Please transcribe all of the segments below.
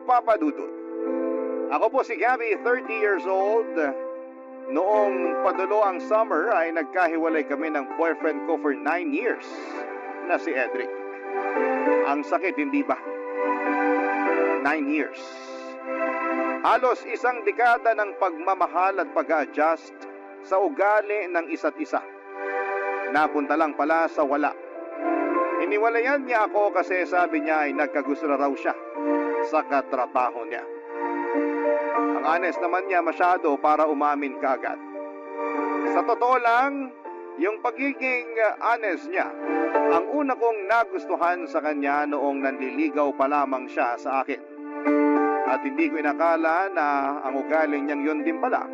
Papadudot. Ako po si Gabby, 30 years old. Noong padulo ang summer ay nagkahiwalay kami ng boyfriend ko for 9 years na si Edric. Ang sakit, hindi ba? 9 years. Halos isang dekada ng pagmamahal at pag-adjust sa ugali ng isa't isa. Napunta lang pala sa wala. Iniwalayan niya ako kasi sabi niya ay nagkagusto na raw siya sa katrabaho niya. Ang honest naman niya masyado para umamin kaagad. Sa totoo lang, yung pagiging honest niya, ang una kong nagustuhan sa kanya noong nanliligaw pa lamang siya sa akin. At hindi ko inakala na ang ugali niyang yun din pala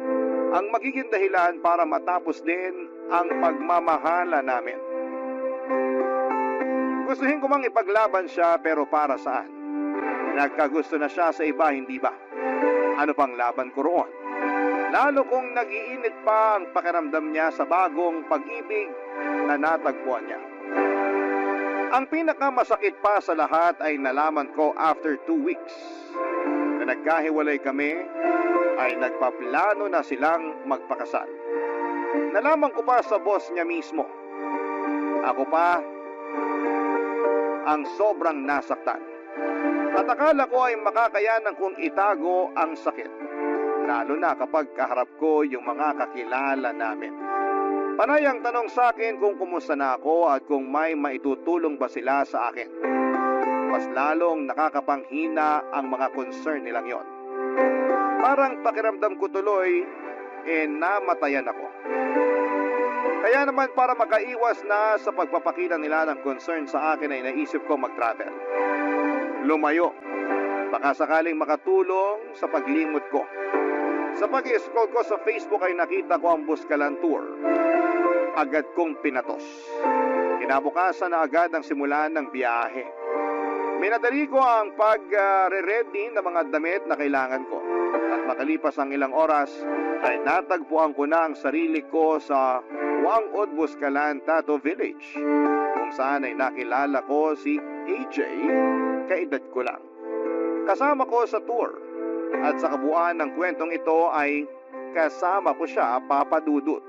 ang magiging dahilan para matapos din ang pagmamahala namin. Gustuhin ko mang ipaglaban siya pero para saan? Nagkagusto na siya sa iba, hindi ba? Ano pang laban ko roon? Lalo kung nag-iinit pa ang pakiramdam niya sa bagong pag-ibig na natagpuan niya. Ang pinakamasakit pa sa lahat ay nalaman ko after 2 weeks na nagkahiwalay kami ay nagpaplano na silang magpakasal. Nalaman ko pa sa boss niya mismo. Ako pa ang sobrang nasaktan. At akala ko ay makakayanan kong itago ang sakit. Lalo na kapag kaharap ko yung mga kakilala namin. Panay ang tanong sa akin kung kumusta na ako at kung may maitutulong ba sila sa akin. Mas lalong nakakapanghina ang mga concern nilang yon. Parang pakiramdam ko tuloy, namatayan ako. Kaya naman para makaiwas na sa pagpapakita nila ng concern sa akin ay naisip ko mag-travel. Lumayo. Baka sakaling makatulong sa paglimot ko. Sa pag-i-scroll ko sa Facebook ay nakita ko ang Buscalan Tour. Agad kong pinatos. Kinabukasan na agad ang simulan ng biyahe. Minadali ko ang pag-re-ready ng mga damit na kailangan ko. At makalipas ang ilang oras ay natagpuan ko na ang sarili ko sa Wangod Buscalan Tattoo Village, kung saan ay nakilala ko si AJ, kaedad ko lang. Kasama ko sa tour at sa kabuuan ng kwentong ito ay kasama ko siya, Papadudot.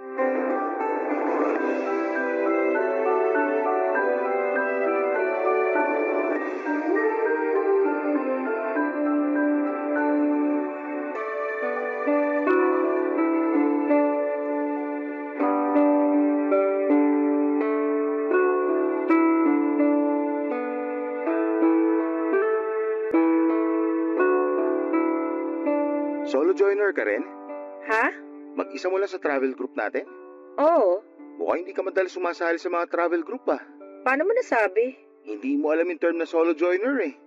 Solo joiner ka rin? Ha? Mag-isa mo lang sa travel group natin? Oo. Mukhang hindi ka madalas sumasali sa mga travel group ah. Paano mo nasabi? Hindi mo alam yung term na solo joiner eh.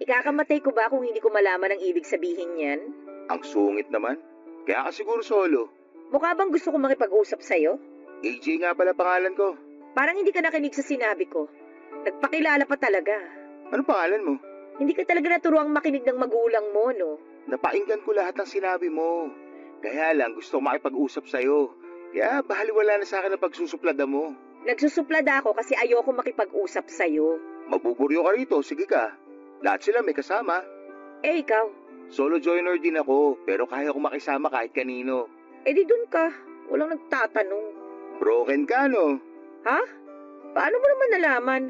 Ikakamatay ko ba kung hindi ko malaman ang ibig sabihin yan? Ang sungit naman. Kaya ka siguro solo. Mukha bang gusto ko makipag-usap sa'yo? AJ nga pala pangalan ko. Parang hindi ka nakinig sa sinabi ko. Nagpakilala pa talaga. Ano pangalan mo? Hindi ka talaga naturuang makinig ng magulang mo, no? Napainggan ko lahat ng sinabi mo. Kaya lang gusto ko makipag-usap sa'yo. Kaya bahaliwala na sa akin ang pagsusuplada mo. Nagsusuplada ako kasi ayoko makipag-usap sa'yo. Mabuburyo ka rito, sige ka. Lahat sila may kasama. Eh, ikaw? Solo joiner din ako, pero kaya ko makisama kahit kanino. Eh di dun ka. Walang nagtatanong. Broken ka, no? Ha? Paano mo naman nalaman?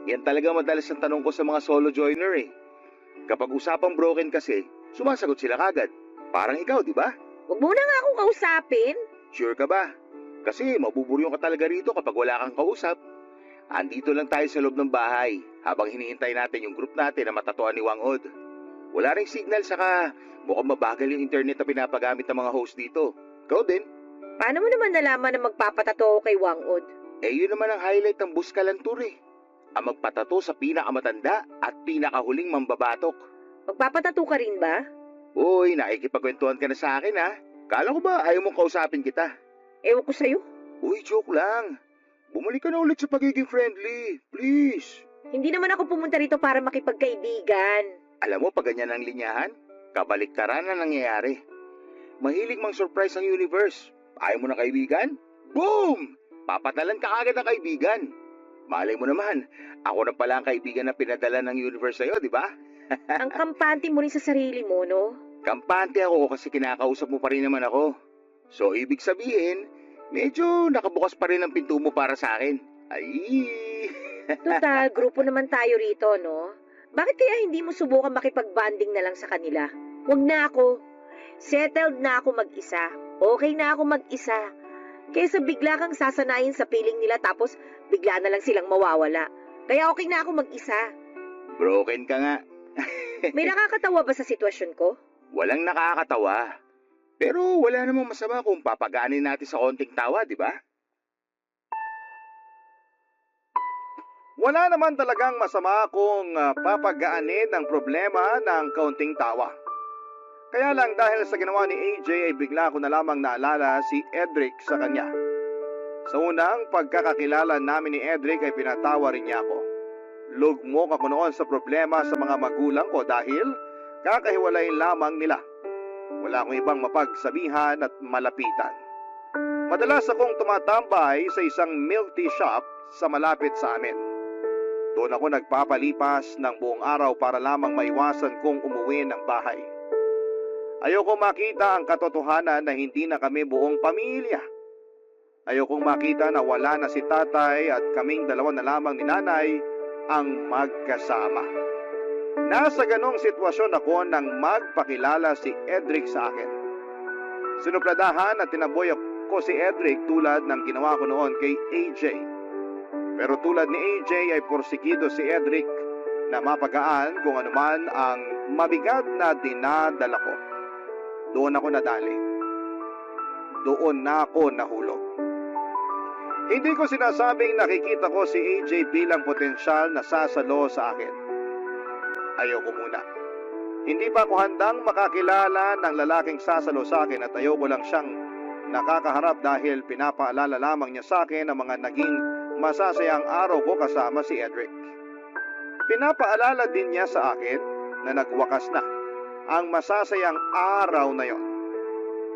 Yan talaga madalas ang tanong ko sa mga solo joiner eh. Kapag usapang broken kasi, sumasagot sila kagad. Parang ikaw, di ba? Huwag mo na nga akong kausapin. Sure ka ba? Kasi mabuburyong ka talaga rito kapag wala kang kausap. Andito lang tayo sa loob ng bahay habang hinihintay natin yung group natin na matatuan ni Wangod. Wala ring signal saka mukhang mabagal yung internet na pinapagamit ng mga host dito. Ikaw din. Paano mo naman nalaman na magpapatato ako kay Wangod? Eh yun naman ang highlight ng Buscalan Tour eh. Ang magpatato sa pinakamatanda at pinakahuling mambabatok. Magpapatato ka rin ba? Uy, nakikipagkwentuhan ka na sa akin ha. Kala ko ba ayaw mong kausapin kita? Ewan ko sa'yo. Uy, joke lang. Bumalik ka na ulit sa pagiging friendly. Please. Hindi naman ako pumunta rito para makipagkaibigan. Alam mo, pag ganyan ang linyahan, kabaliktaran na nangyayari. Mahilig mang surprise ang universe. Ayaw mo ng kaibigan? Boom! Papatalan ka agad ng kaibigan. Malay mo naman, ako na pala ang kaibigan na pinadala ng universe sa'yo, di ba? Ang kampante mo rin sa sarili mo, no? Kampante ako kasi kinakausap mo pa rin naman ako. So, ibig sabihin, medyo nakabukas pa rin ang pinto mo para sa akin. Ay! Total, grupo naman tayo rito, no? Bakit kaya hindi mo subukan makipag-banding na lang sa kanila? Huwag na ako. Settled na ako mag-isa. Okay na ako mag-isa. Kaysa bigla kang sasanayin sa piling nila tapos bigla na lang silang mawawala. Kaya okay na ako mag-isa. Broken ka nga. May nakakatawa ba sa sitwasyon ko? Walang nakakatawa. Pero wala namang masama kung papagaanin natin sa konting tawa, di ba? Wala naman talagang masama kung papagaanin ang problema ng kaunting tawa. Kaya lang dahil sa ginawa ni AJ ay bigla ko na lamang naalala si Edric sa kanya. Sa unang pagkakakilala namin ni Edric ay pinatawa rin niya ako. Lugmok ako noon sa problema sa mga magulang ko dahil kakahiwalay lamang nila. Wala akong ibang mapagsabihan at malapitan. Madalas akong tumatambay sa isang milk tea shop sa malapit sa amin. Doon ako nagpapalipas ng buong araw para lamang maiwasan kong umuwi ng bahay. Ayokong makita ang katotohanan na hindi na kami buong pamilya. Ayokong makita na wala na si tatay at kaming dalawa na lamang ni nanay ang magkasama. Nasa ganong sitwasyon ako nang magpakilala si Edric sa akin. Sinupladahan at tinaboy ko si Edric tulad ng ginawa ko noon kay AJ. Pero tulad ni AJ ay porsigido si Edric na mapagaan kung anuman ang mabigat na dinadala ko. Doon ako nadali. Doon na ako nahulog. Hindi ko sinasabing nakikita ko si AJ bilang potensyal na sasalo sa akin. Ayoko muna. Hindi pa ako handang makakilala ng lalaking sasalo sa akin at ayoko lang siyang nakakaharap dahil pinapaalala lamang niya sa akin ang mga naging masasayang araw ko kasama si Edric. Pinapaalala din niya sa akin na nagwakas na ang masasayang araw na yon.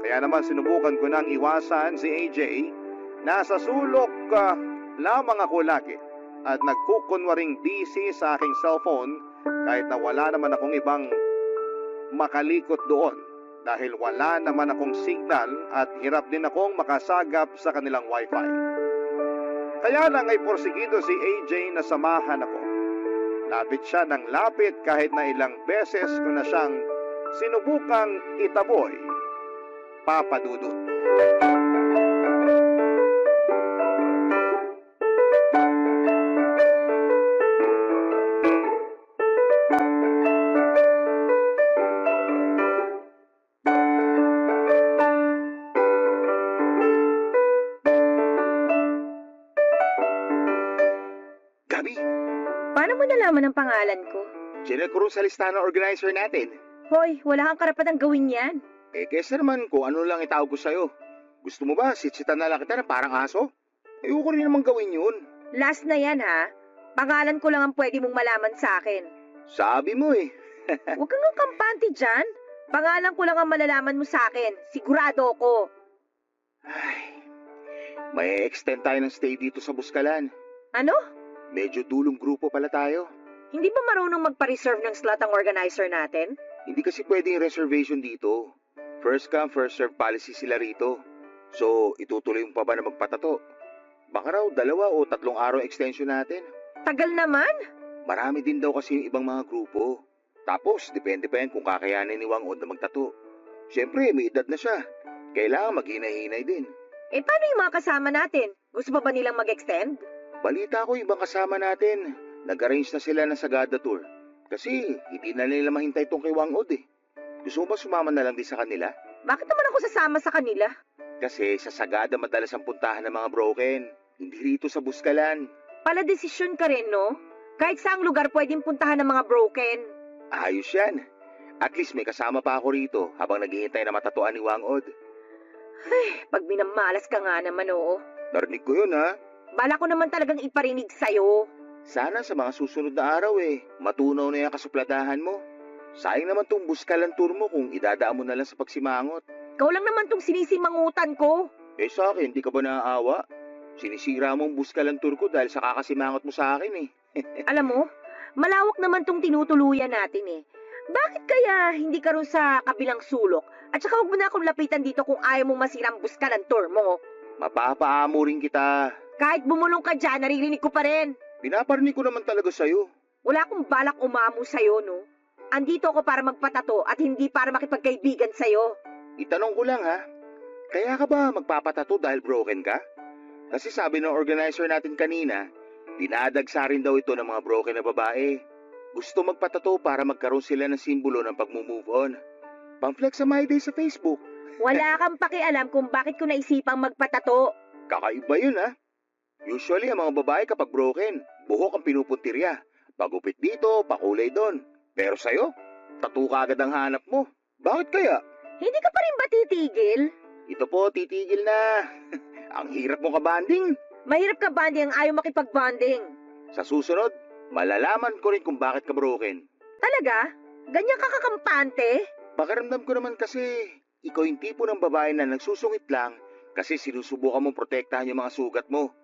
Kaya naman sinubukan ko nang iwasan si AJ. Nasa sulok lamang ako lagi at nagkukunwaring busy sa aking cellphone kahit na wala naman akong ibang makalikot doon dahil wala naman akong signal at hirap din akong makasagap sa kanilang wifi. Kaya lang ay porsigido si AJ na samahan ako. Lapit siya ng lapit kahit na ilang beses ko na siyang sinubukang itaboy, papadudot. Gabi, Paano mo nalaman ang pangalan ko? chinek ko rin sa listahan ng organizer natin. Hoy, wala kang karapatang gawin yan. Kesa naman kung ano lang itawag ko sa'yo. Gusto mo ba sitsitan na lang kita na parang aso? Ayoko rin naman gawin yun. Last na yan, ha? Pangalan ko lang ang pwede mong malaman sa akin. Sabi mo eh. Huwag kang ang kampante dyan. Pangalan ko lang ang malalaman mo sa akin. Sigurado ako. Ay, may extend tayo ng stay dito sa Buskalan. Ano? Medyo dulong grupo pala tayo. Hindi ba marunong magpa-reserve ng slot ang organizer natin? Hindi kasi pwedeng reservation dito. First come, first serve policy sila rito. So, itutuloy mo pa ba na magpatato? Baka raw 2 o 3 araw extension natin. Tagal naman. Marami din daw kasi yung ibang mga grupo. Tapos, depende pa yan kung kakayanin ni Wang Od na magtato. Siyempre, may edad na siya. Kailangan maghinay-hinay din. Paano yung mga kasama natin? Gusto pa ba nilang mag-extend? Balita ko ibang kasama natin. Nag-arrange na sila ng Sagada Tour. Kasi hindi na nila mahintay tong kay Wang Od eh. Gusto mo ba sumama na lang din sa kanila? Bakit naman ako sasama sa kanila? Kasi sa Sagada madalas ang puntahan ng mga broken. Hindi rito sa Buskalan. Pala desisyon ka rin, no? Kahit saang lugar pwedeng puntahan ng mga broken. Ayos yan. At least may kasama pa ako rito habang naghihintay na matatuan ni Wang Od. Pag minamalas ka nga naman, oo. Narinig ko yun ha. Bala ko naman talagang iparinig sa'yo. Sana sa mga susunod na araw matunaw na yung kasupladahan mo. Sayang naman tong Buskalan tour mo kung idadaan mo na lang sa pagsimangot. Ikaw lang naman tong sinisimangutan ko. Sa akin, di ka ba naaawa? Sinisira mo ang Buskalan tour ko dahil sa kakasimangot mo sa akin eh. Alam mo, Malawak naman tong tinutuluyan natin eh. Bakit kaya hindi ka rin sa kabilang sulok? At saka huwag mo na akong lapitan dito kung ayaw mong masirang buskalan tour mo. Mapapaamo rin kita. Kahit bumulong ka dyan, naririnig ko pa rin. Pinaparinig ko naman talaga sa'yo. Wala akong balak umamo sa'yo, no? Andito ako para magpatato at hindi para makipagkaibigan sa'yo. Itanong ko lang ha, kaya ka ba magpapatato dahil broken ka? Kasi sabi ng organizer natin kanina, dinadagsa rin daw ito ng mga broken na babae. Gusto magpatato para magkaroon sila ng simbolo ng pag-move on. Pang-flex sa My Day sa Facebook. Wala kang pakialam kung bakit ko naisipang magpatato. Kakaiba yun ha. Usually ang mga babae kapag broken, buhok ang pinupuntirya. Pagupit dito, pakulay doon. Pero sa'yo, tattoo ka agad ang hanap mo. Bakit kaya? Hindi ka pa rin ba titigil? Ito po, titigil na. Ang hirap mo kabanding. Mahirap ka banding ang ayaw makipag-bonding. Sa susunod, malalaman ko rin kung bakit ka broken. Talaga? Ganyan ka kakampante? Pakiramdam ko naman kasi, ikaw yung tipo ng babae na nagsusungit lang kasi sinusubukan mong protektahan yung mga sugat mo.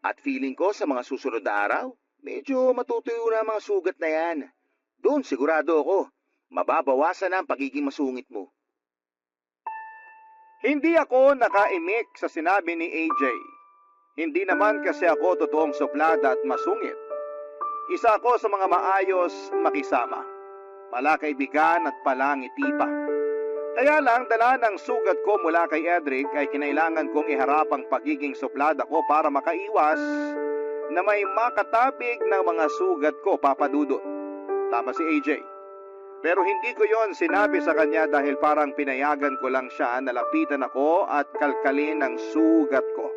At feeling ko sa mga susunod na araw, medyo matutuyo na ang mga sugat na yan. Doon sigurado ako, mababawasan na ang pagiging masungit mo. Hindi ako nakaimik sa sinabi ni AJ. Hindi naman kasi ako totoong suplada at masungit. Isa ako sa mga maayos makisama. Palakaibigan at palangiti pa. Kaya lang dala ng sugat ko mula kay Edric ay kinailangan kong iharap ang pagiging suplada ko para makaiwas na may makatabig ng mga sugat ko, Papa Dudut. Tama si AJ. Pero hindi ko yon sinabi sa kanya dahil parang pinayagan ko lang siya na lapitan ako at kalkalin ang sugat ko.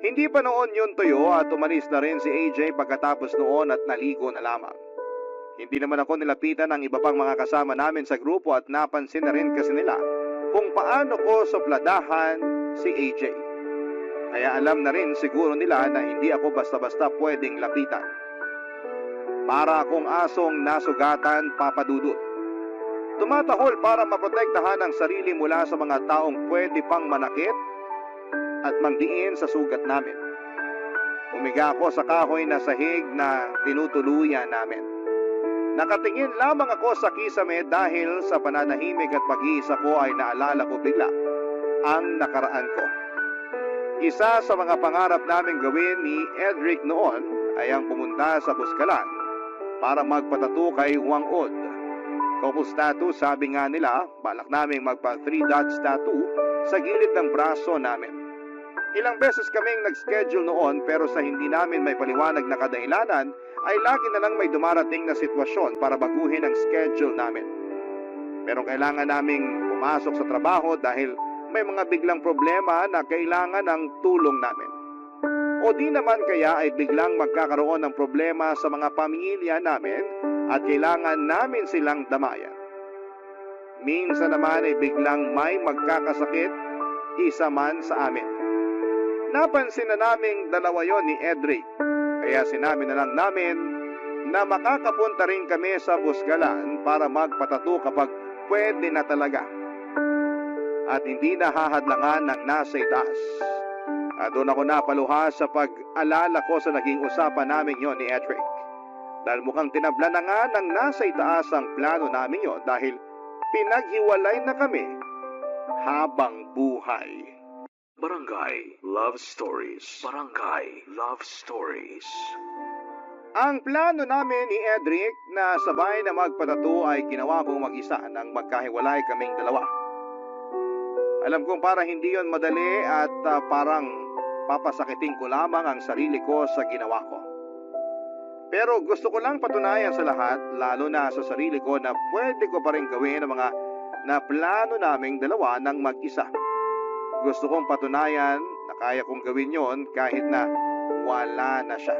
Hindi pa noon yun tuyo at umalis na rin si AJ pagkatapos noon at naligo na lamang. Hindi naman ako nilapitan ng iba pang mga kasama namin sa grupo at napansin na rin kasi nila kung paano ko supladahan si AJ. Kaya alam na rin siguro nila na hindi ako basta-basta pwedeng lapitan. Para akong asong nasugatan, Papa Dudut. Tumatahol para maprotektahan ang sarili mula sa mga taong pwede pang manakit at mangdiin sa sugat namin. Umiga ako sa kahoy na sahig na tinutuluyan namin. Nakatingin lamang ako sa kisame dahil sa pananahimik at pag-iisa ko ay naalala ko bigla ang nakaraan ko. Isa sa mga pangarap naming gawin ni Edric noon ay ang pumunta sa Buskalan para magpatato kay Wang Od. Couple tattoo, sabi nga nila, balak naming magpa 3 dots tattoo sa gilid ng braso namin. Ilang beses kaming nag-schedule noon pero sa hindi namin may paliwanag na kadahilanan ay lagi na lang may dumarating na sitwasyon para baguhin ang schedule namin. Pero kailangan naming pumasok sa trabaho dahil may mga biglang problema na kailangan ng tulong namin. O di naman kaya ay biglang magkakaroon ng problema sa mga pamilya namin at kailangan namin silang damayan. Minsan naman ay biglang may magkakasakit, isa man sa amin. Napansin na naming dalawa yon ni Edric, kaya sinabi na lang namin na makakapunta rin kami sa Buskalan para magpatato kapag pwede na talaga. At hindi na hahadlangan ng nasa itaas. At doon ako napaluha sa pag-alala ko sa naging usapan namin yon ni Edric. Dahil mukhang tinabla na nga ng nasa itaas ang plano namin yon dahil pinaghiwalay na kami habang buhay. Barangay Love Stories. Barangay Love Stories. Ang plano namin ni Edric na sabay na magpatato ay ginawa kong mag-isa nang magkahiwalay kaming dalawa. Alam kong para hindi yon madali at parang papasakitin ko lamang ang sarili ko sa ginawa ko. Pero gusto ko lang patunayan sa lahat, lalo na sa sarili ko, na pwede ko pa rin gawin ang mga naplano naming dalawa ng mag-isa. Gusto kong patunayan na kaya kong gawin yon kahit na wala na siya.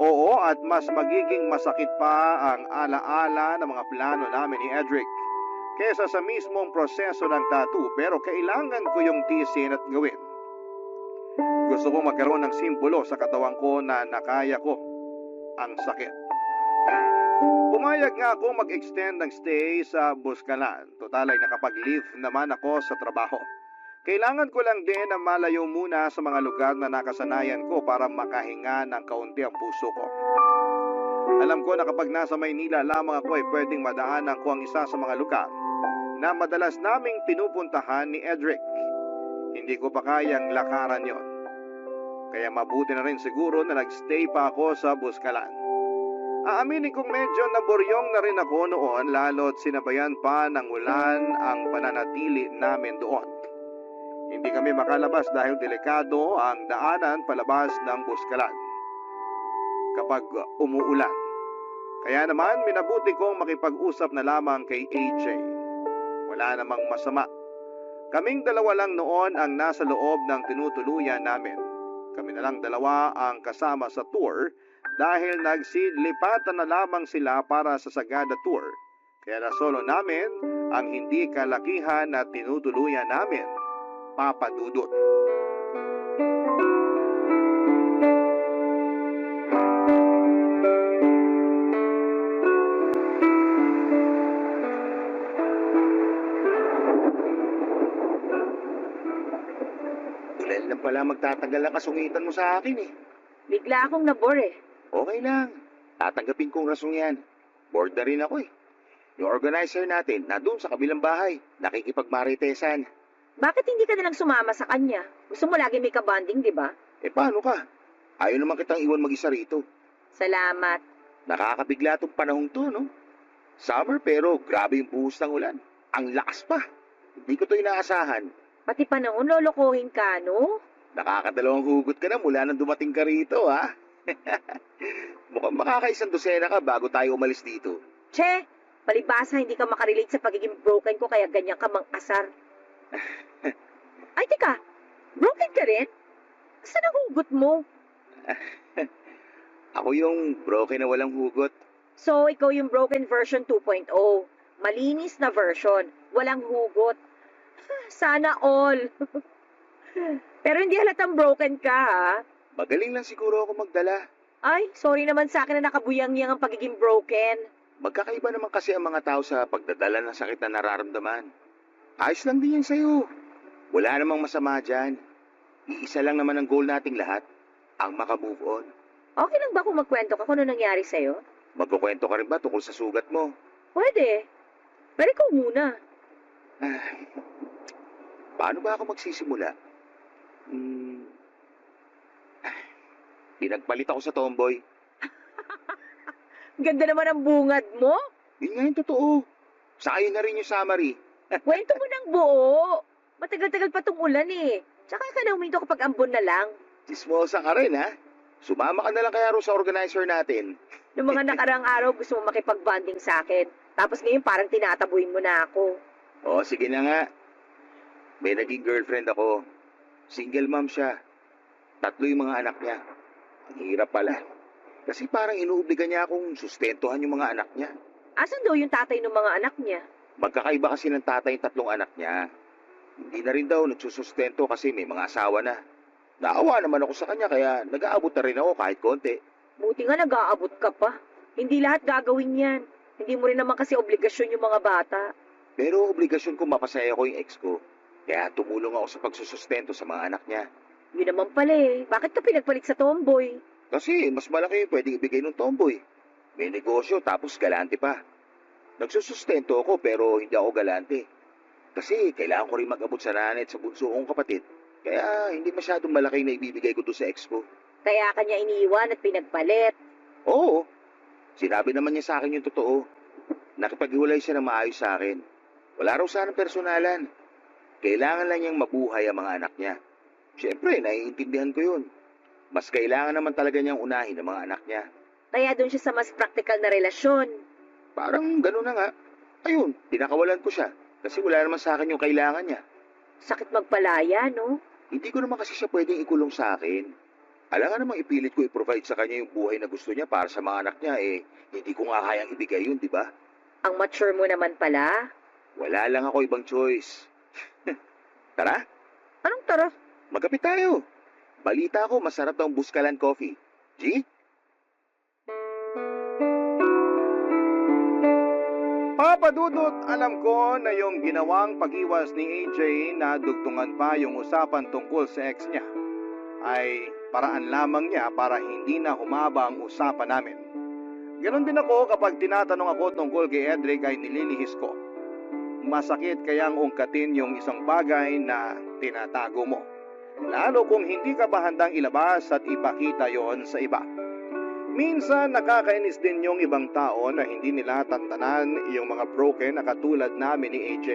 Oo, at mas magiging masakit pa ang alaala ng mga plano namin ni Edric kesa sa mismong proseso ng tattoo, pero kailangan ko yung tiisin at gawin. Gusto kong magkaroon ng simbolo sa katawan ko na nakaya ko ang sakit. Pumayag nga ako mag-extend ng stay sa Buskalan. Total ay nakapag-leave naman ako sa trabaho. Kailangan ko lang din na malayo muna sa mga lugar na nakasanayan ko para makahinga ng kaunti ang puso ko. Alam ko na kapag nasa Maynila lamang ako ay pwedeng madaanan ko ang isa sa mga lugar na madalas naming pinupuntahan ni Edric. Hindi ko pa kayang lakaran yon. Kaya mabuti na rin siguro na nagstay pa ako sa Buscalan. Aaminin kong medyo naburyong na rin ako noon lalo't sinabayan pa ng ulan ang pananatili namin doon. Hindi kami makalabas dahil delikado ang daanan palabas ng Buscalan kapag umuulan. Kaya naman minabuti kong makipag-usap na lamang kay AJ. Wala namang masama. Kaming dalawa lang noon ang nasa loob ng tinutuluyan namin. Kami na lang dalawa ang kasama sa tour dahil nagsilipatan na lamang sila para sa Sagada Tour. Kaya nasolo namin ang hindi kalakihan na tinutuluyan namin, Papa Dudut. Ilan lang pala magtatagal ang kasungitan mo sa akin eh. Bigla akong nabore eh. Okay lang. Tatanggapin kong rasong yan. Bored na rin ako eh. Yung organizer natin na doon sa kabilang bahay, nakikipagmaritesan. Bakit hindi ka nalang sumama sa kanya? Gusto mo lagi may kabanding, di ba? Eh paano ka? Ayaw naman kitang iwan mag-isa rito. Salamat. Nakakabigla tong panahong to, no? Summer pero grabe yung buhos ng ulan. Ang lakas pa. Hindi ko to inaasahan. Pati panahon lolokohin ka, no? Nakakadalawang hugot ka na mula nang dumating ka rito, ha? Mukhang makakaisang dosena ka bago tayo umalis dito. Che, palibasa hindi ka makarelate sa pagiging broken ko kaya ganyan ka mang-asar. Ay, teka. Broken ka rin? Saan ang hugot mo? Ako yung broken na walang hugot. So, ikaw yung broken version 2.0. Malinis na version. Walang hugot. Sana all. Pero hindi halatang broken ka, ha? Magaling lang siguro ako magdala. Ay, sorry naman sa akin na nakabuyang-yang ang pagiging broken. Magkakaiba naman kasi ang mga tao sa pagdadala ng sakit na nararamdaman. Ayos lang din yan sa'yo. Wala namang masama dyan. Iisa lang naman ang goal nating lahat, ang makamove on. Okay lang ba kung magkwento ka kung ano nangyari sa'yo? Magkukwento ka rin ba tungkol sa sugat mo? Pwede. Pero ikaw muna. Paano ba ako magsisimula? Pinagpalit ako sa tomboy. Ganda naman ang bungad mo. Yun nga yung totoo. Sa ayon na rin yung summary. Kwento mo ng buo. Matagal-tagal pa tong ulan eh. Tsaka ka na huminto kapag ambon na lang. Chismosa ka rin, ha? Sumama ka na lang kaya ro sa organizer natin. Noong mga nakarang araw gusto mo makipag-bonding sa akin. Tapos ngayon parang tinatabuhin mo na ako. O, sige na nga. May naging girlfriend ako. Single mom siya. 3 yung mga anak niya. Ang hirap pala. Kasi parang inuobliga niya akong sustentuhan yung mga anak niya. Asan daw yung tatay ng mga anak niya? Magkakaiba kasi ng tatay yung 3 anak niya. Hindi na rin daw nagsusustento kasi may mga asawa na. Naawa naman ako sa kanya kaya nag-aabot na rin ako kahit konti. Buti nga nag-aabot ka pa. Hindi lahat gagawin yan. Hindi mo rin naman kasi obligasyon yung mga bata. Pero obligasyon ko mapasaya ko yung ex ko. Kaya tumulong ako sa pagsusustento sa mga anak niya. Yun naman pala eh. Bakit ka pinagpalit sa tomboy? Kasi mas malaki yung pwedeng ibigay ng tomboy. May negosyo tapos galante pa. Nagsusustento ako pero hindi ako galante. Kasi kailangan ko rin mag-abot sa nanay at sa bunso kong kapatid. Kaya hindi masyadong malaki na ibibigay ko doon sa ex ko. Kaya kanya iniwan at pinagpalit. Oo. Sinabi naman niya sa akin yung totoo. Nakipag-iwalay siya ng maayos sa akin. Wala raw sanang personalan. Kailangan lang niyang mabuhay ang mga anak niya. Siyempre, naiintindihan ko yun. Mas kailangan naman talaga niyang unahin ang mga anak niya. Kaya doon siya sa mas practical na relasyon. Parang gano'n na nga. Ayun, tinakawalan ko siya. Kasi wala naman sa akin yung kailangan niya. Sakit magpalaya, no? Hindi ko naman kasi siya pwedeng ikulong sa akin. Alam nga namang ipilit ko i-provide sa kanya yung buhay na gusto niya para sa mga anak niya, hindi ko nga kayang ibigay yun, di ba? Ang mature mo naman pala. Wala lang ako ibang choice. Tara, Anong tara? magkapit tayo. Balita ko, masarap daw ang Buscalan coffee. G? Papa Dudut, alam ko na yung ginawang pag-iwas ni AJ na dugtungan pa yung usapan tungkol sa ex niya ay paraan lamang niya para hindi na humaba ang usapan namin. Ganon din ako kapag tinatanong ako tungkol kay Edric ay nililihis ko. Masakit kayang ungkatin yung isang bagay na tinatago mo. Lalo kung hindi ka pa handang ilabas at ipakita yon sa iba. Minsan nakakainis din yung ibang tao na hindi nila tantanan yung mga broken na katulad namin ni AJ.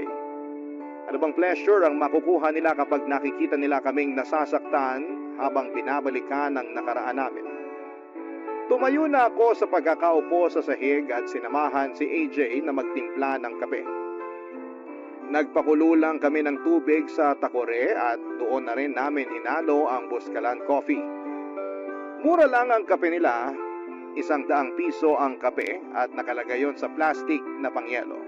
Ano bang pleasure ang makukuha nila kapag nakikita nila kaming nasasaktan habang binabalikan ang nakaraan namin? Tumayo na ako sa pagkakaupo sa sahig at sinamahan si AJ na magtimpla ng kape. Nagpakulo lang kami ng tubig sa takore at doon na rin namin hinalo ang Buscalan coffee. Mura lang ang kape nila, 100 piso ang kape at nakalagay yon sa plastic na pangyelo.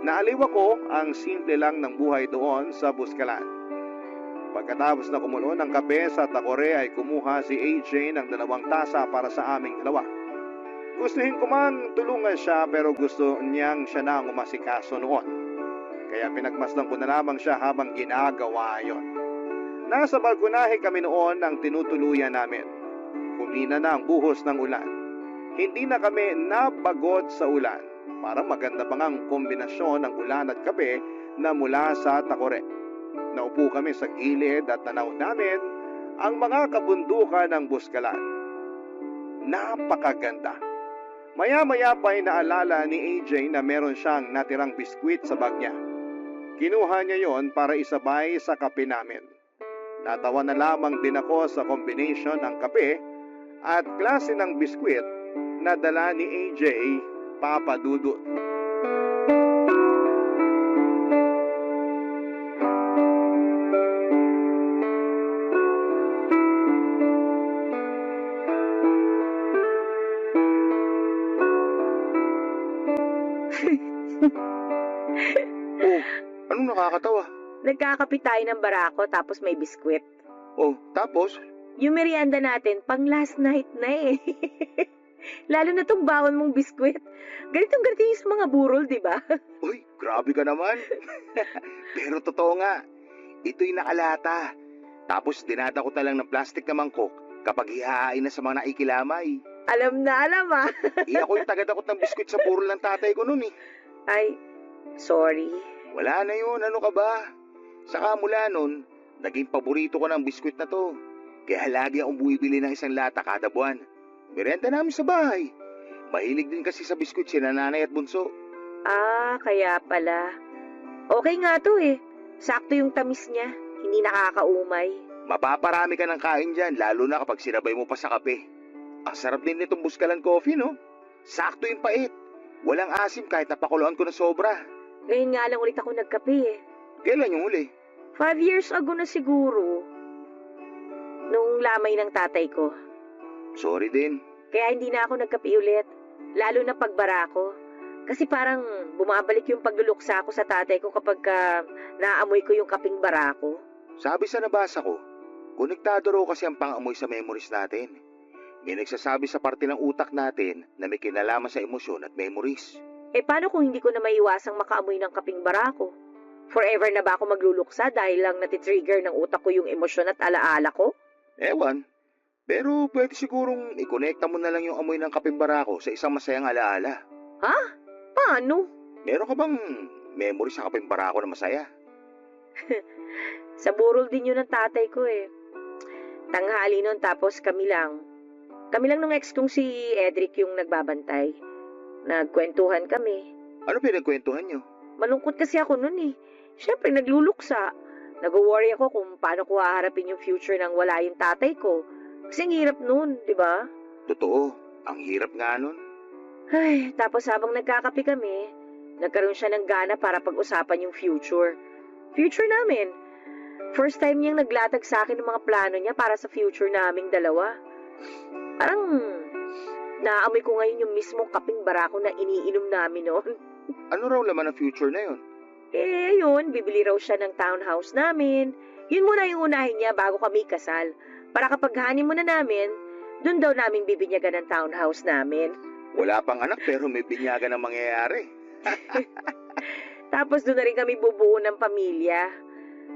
Naaliw ako ang simple lang ng buhay doon sa Buscalan. Pagkatapos na kumulo ng kape sa takore ay kumuha si AJ ng 2 tasa para sa aming dalawa. Gustuhin ko man tulungan siya pero gusto niyang siya na ang umasikaso noon. Kaya pinagmasdan ko na lamang siya habang ginagawa yon. Nasa balkonahe kami noon ang tinutuluyan namin. Humina na ang buhos ng ulan. Hindi na kami napagod sa ulan. Parang maganda pang ang kombinasyon ng ulan at kape na mula sa takore. Naupo kami sa gilid at tanaw namin ang mga kabundukan ng Buscalan. Napakaganda. Maya-maya pa ay naalala ni AJ na meron siyang natirang biskwit sa bag niya. Kinuha niya yon para isabay sa kape namin. Natawa na lamang din ako sa combination ng kape at klase ng biskwit na dala ni AJ, Papa Dudut. Anong nakakatawa? Nagkakape tayo ng barako tapos may biskwit. Oh, tapos? Yung merienda natin, pang last night na eh. Lalo na tong bawon mong biskwit. Ganitong yung mga burol, di ba? Uy, grabe ka naman. Pero totoo nga, ito'y nakalata. Tapos dinadakot na lang ng plastic na mangkok kapag ihahain na sa mga naikilamay. Alam ah. Ako yung tagadakot ng biskwit sa burol ng tatay ko noon eh. Ay, sorry. Wala na yun, ano ka ba? Saka mula nun, naging paborito ko ng biskwit na to. Kaya lagi akong bumibili ng 1 lata kada buwan. Merenda namin sa bahay. Mahilig din kasi sa biskwit si nanay at bunso. Ah, kaya pala. Okay nga to eh. Sakto yung tamis niya. Hindi nakakaumay. Mapaparami ka ng kain dyan, lalo na kapag sinabay mo pa sa kape. Ang sarap din nitong Buscalan coffee, no? Sakto yung pait. Walang asim kahit napakuluan ko na sobra. Ngayon nga lang ulit ako nagkape eh. Kailan yung uli? 5 years ago na siguro. Nung lamay ng tatay ko. Sorry din. Kaya hindi na ako nagkape ulit. Lalo na pagbara ko. Kasi parang bumabalik yung pagluluksa ko sa tatay ko kapag naamoy ko yung kaping bara ko. Sabi sa nabasa ko, konektado raw kasi ang pang-amoy sa memories natin. May nagsasabi sa parte ng utak natin na may kinalaman sa emosyon at memories. Eh paano kung hindi ko na maiwasang makaamoy ng kaping bara ko? Forever na ba ako magluluksa dahil lang natitrigger ng utak ko yung emosyon at alaala ko? Ewan. Pero pwede sigurong ikonekta mo na lang yung amoy ng kaping barako sa isang masayang alaala. Ha? Paano? Meron ka bang memory sa kaping barako na masaya? Sa burol din yun ng tatay ko eh. Tanghali nun tapos kami lang. Kami lang nung ex kong si Edric yung nagbabantay. Nagkwentuhan kami. Ano pinagkwentuhan nyo? Malungkot kasi ako nun eh. Siyempre nagluluksa. Nag-worry ako kung paano ko haharapin yung future nang wala yung tatay ko. Kasi ang hirap nun, di ba? Totoo, ang hirap nga nun. Ay, tapos habang nagkakape kami, nagkaroon siya ng gana para pag-usapan yung future. Future namin. First time niyang naglatag sa akin ng mga plano niya para sa future naming dalawa. Parang naamoy ko ngayon yung mismong kaping barako na iniinom namin noon. Ano raw laman ang future na yon? Eh, yun, bibili raw siya ng townhouse namin. Yun muna yung unahin niya bago kami kasal. Para kapag honeymoon na namin, dun daw namin bibinyagan ng townhouse namin. Wala pang anak pero may binyagan na mangyayari. Tapos doon na rin kami bubuo ng pamilya.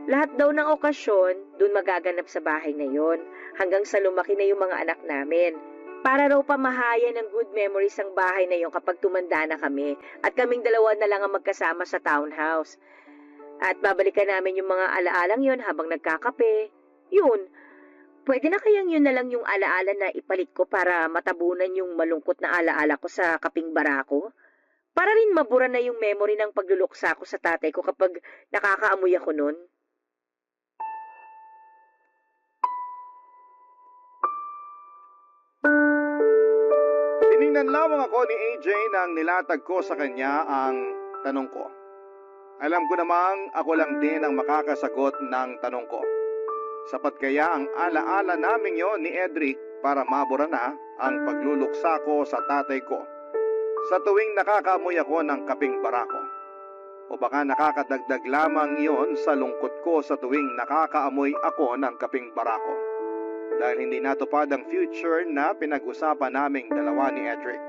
Lahat daw ng okasyon, doon magaganap sa bahay na yon, hanggang sa lumaki na yung mga anak namin. Para raw pamahaya ng good memories ang bahay na yon kapag tumanda na kami at kaming dalawa na lang ang magkasama sa townhouse. At babalikan namin yung mga alaalang yon habang nagkakape. Yun, pwede na kayang yun na lang yung alaala na ipalit ko para matabunan yung malungkot na alaala ko sa kaping barako? Para rin mabura na yung memory ng pagluluksa ko sa tatay ko kapag nakakaamoy ako nun. Tiningnan lamang ako ni AJ nang nilatag ko sa kanya ang tanong ko. Alam ko namang ako lang din ang makakasagot ng tanong ko. Sapat kaya ang alaala namin yon ni Edric para mabura na ang pagluluksa ko sa tatay ko sa tuwing nakakaamoy ako ng kaping barako? O baka nakakadagdag lamang iyon sa lungkot ko sa tuwing nakakaamoy ako ng kaping barako? Dahil hindi natupad ang future na pinag-usapan naming dalawa ni Edric.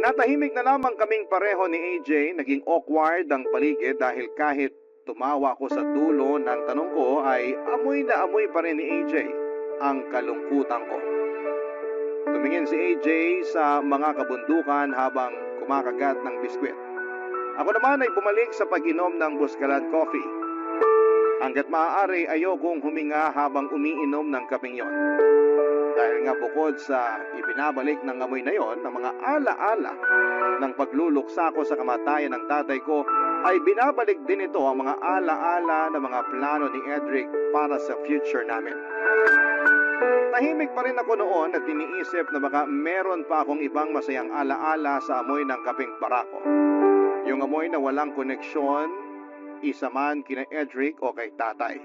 Natahimik na lamang kaming pareho ni AJ, naging awkward ang paligid dahil kahit tumawa ko sa dulo ng tanong ko ay amoy na amoy pa rin ni AJ ang kalungkutan ko. Tumingin si AJ sa mga kabundukan habang kumakagat ng biskwit. Ako naman ay bumalik sa pag-inom ng Buscalan coffee. Hanggat maaari ayokong huminga habang umiinom ng kapeng yon. Dahil nga bukod sa ibinabalik ng amoy na yon ng mga alaala ng pagluluksa ko sa kamatayan ng tatay ko, ay binabalik din ito ang mga alaala ng mga plano ni Edric para sa future namin. Tahimik pa rin ako noon at iniisip na baka meron pa akong ibang masayang alaala sa amoy ng kaping barako. Yung amoy na walang koneksyon, isa man kina Edric o kay tatay.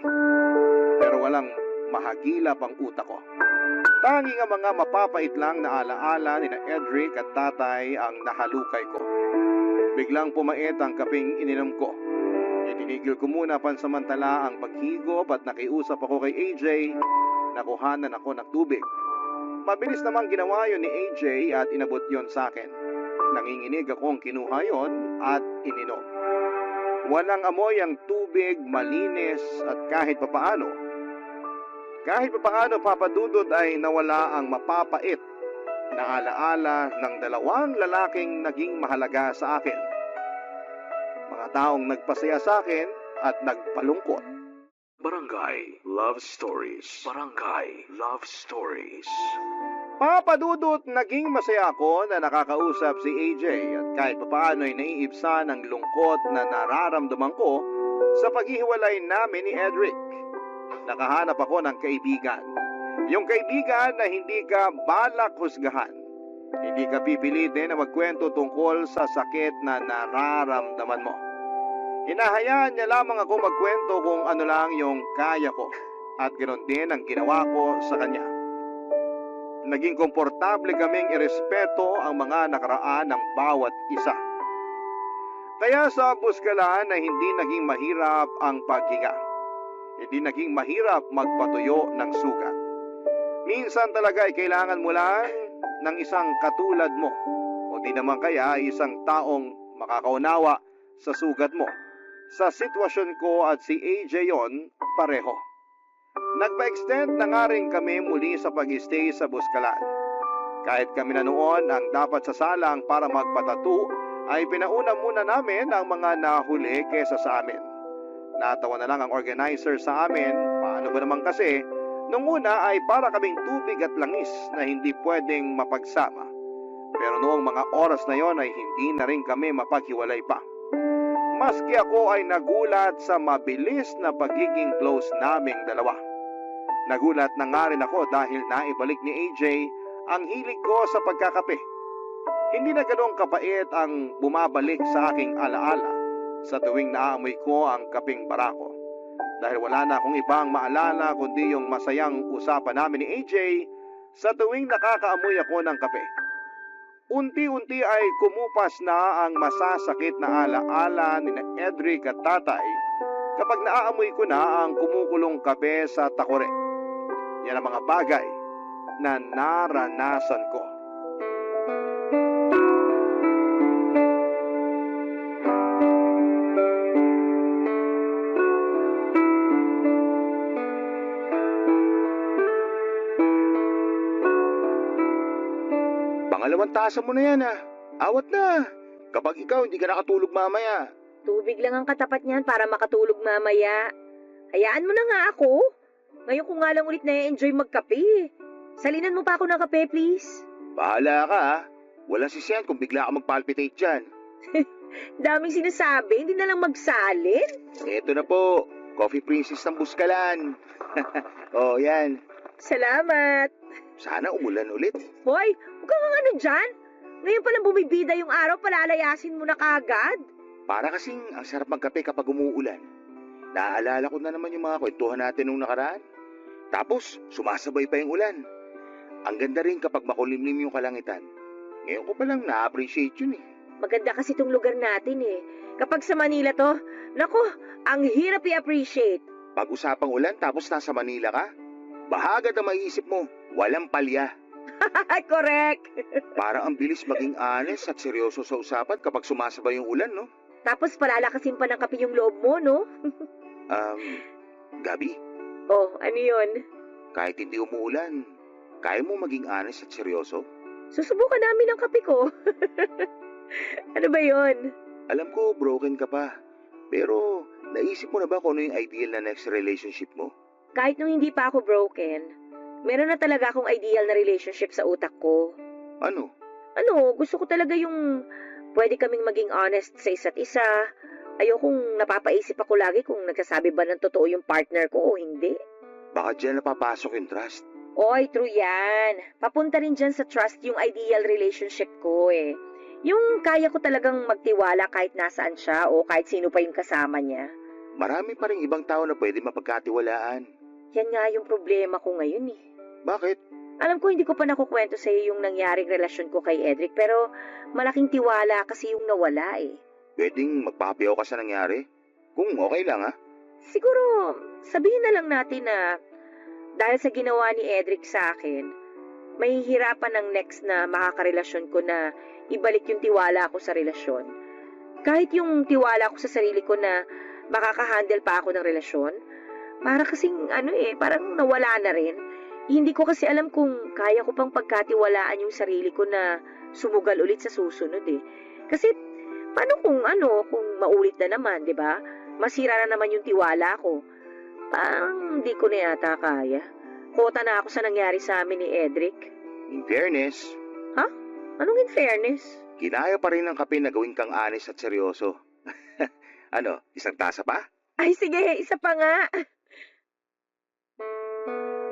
Pero walang mahagilap ang utak ko. Tanging ang mga mapapait lang na alaala ni Edric at tatay ang nahalukay ko. Biglang pumait ang kaping ininom ko. Itinigil ko muna pansamantala ang paghigop at nakiusap ako kay AJ. Nakuhanan ako ng tubig. Mabilis namang ginawa yun ni AJ at inabot yon sa akin. Nanginginig akong kinuha yon at ininom. Walang amoy ang tubig, malinis at kahit papaano papadudod ay nawala ang mapapait na alaala ng dalawang lalaking naging mahalaga sa akin. Mga taong nagpasaya sa akin at nagpalungkot. Barangay Love Stories. Barangay Love Stories. Papadudot, naging masaya ako na nakakausap si AJ at kahit papaano ay naiibsan ang lungkot na nararamdaman ko sa paghihiwalay namin ni Edric. Nakahanap ako ng kaibigan. Yung kaibigan na hindi ka balak husgahan. Hindi ka pipilitin na magkwento tungkol sa sakit na nararamdaman mo. Hinahayaan niya lamang ako magkwento kung ano lang yung kaya ko at ganoon din ang ginawa ko sa kanya. Naging komportable kaming irespeto ang mga nakaraan ng bawat isa. Kaya sa Buscalan ay hindi naging mahirap ang paghinga. Hindi naging mahirap magpatuyo ng sugat. Minsan talaga ay kailangan mo lang ng isang katulad mo o di naman kaya isang taong makakaunawa sa sugat mo. Sa sitwasyon ko at si AJ yon, pareho. Nagpa-extend na nga rin kami muli sa pag-stay sa Buscalan. Kahit kami na noon ang dapat sasalang para magpatato, ay pinauna muna namin ang mga nahuli kesa sa amin. Natawa na lang ang organizer sa amin, paano ba naman kasi, nung una ay para kaming tubig at langis na hindi pwedeng mapagsama. Pero noong mga oras na yon ay hindi na rin kami mapaghiwalay pa. Maski ako ay nagulat sa mabilis na pagiging close naming dalawa. Nagulat na nga rin ako dahil naibalik ni AJ ang hilig ko sa pagkakape. Hindi na ganoong kapait ang bumabalik sa aking alaala sa tuwing naaamoy ko ang kaping barako. Dahil wala na akong ibang maalala kundi yung masayang usapan namin ni AJ sa tuwing nakakaamoy ako ng kape. Unti-unti ay kumupas na ang masasakit na alaala ni Edric at tatay kapag naaamoy ko na ang kumukulong kape sa takore. Yan ang mga bagay na naranasan ko. Lamantasan mo na yan Awat na. Kapag ikaw hindi ka nakatulog mamaya. Tubig lang ang katapat niyan para makatulog mamaya. Hayaan mo na nga ako. Ngayon ko nga lang ulit na-enjoy magkape. Salinan mo pa ako ng kape, please. Bahala ka Walang sisiyan kung bigla ka magpalpitate dyan. Daming sinasabi, hindi na lang magsalin. Eto na po. Coffee Princess ng Buskalan. Oh, yan. Salamat. Sana umulan ulit. Hoy, huwag kang ano dyan. Ngayon palang bumibida yung araw, palalayasin mo na kagad. Para kasing ang sarap magkape kapag umuulan. Naaalala ko na naman yung mga kwentuhan natin nung nakaraan. Tapos, sumasabay pa yung ulan. Ang ganda rin kapag makulimlim yung kalangitan. Ngayon ko palang na-appreciate yun Maganda kasi itong lugar natin Kapag sa Manila to, nako, ang hirap i-appreciate. Pag usapang ulan tapos nasa Manila ka, bahagad ang maiisip mo, walang palya. Correct. Parang ang bilis maging honest at seryoso sa usapan kapag sumasabay yung ulan, no? Tapos palalakasin pa ng kape yung loob mo, no? Gabi, Oh, ano yun? kahit hindi umuulan, kaya mo maging honest at seryoso? Susubukan namin ang kape ko. Ano ba yun? Alam ko, broken ka pa. Pero, naisip mo na ba kung ano yung ideal na next relationship mo? Kahit nung hindi pa ako broken, meron na talaga akong ideal na relationship sa utak ko. Ano? Gusto ko talaga yung pwede kaming maging honest sa isa't isa. Ayokong napapaisip ako lagi kung nagsasabi ba ng totoo yung partner ko o hindi. Baka dyan napapasok yung trust. Oy, true yan. Papunta rin dyan sa trust yung ideal relationship ko Yung kaya ko talagang magtiwala kahit nasaan siya o kahit sino pa yung kasama niya. Marami pa rin ibang tao na pwede mapagkatiwalaan. Yan nga yung problema ko ngayon Bakit? Alam ko hindi ko pa nakukwento sa iyo yung nangyaring relasyon ko kay Edric pero malaking tiwala kasi yung nawala Pwedeng magpapayaw ka sa nangyari? Kung okay lang Siguro sabihin na lang natin na dahil sa ginawa ni Edric sa akin, mahihirapan ng next na makakarelasyon ko na ibalik yung tiwala ko sa relasyon. Kahit yung tiwala ko sa sarili ko na makakahandle pa ako ng relasyon, para kasing parang nawala na rin. Hindi ko kasi alam kung kaya ko pang pagkatiwalaan yung sarili ko na sumugal ulit sa susunod Kasi paano kung maulit na naman, 'di ba? Masira na naman yung tiwala ko. Parang hindi ko na yata kaya. Kota na ako sa nangyari sa amin ni Edric. In fairness, Anong in fairness? kinaya pa rin ng kape na gawin kang honest at seryoso. Isang tasa pa? Ay sige, isa pa nga.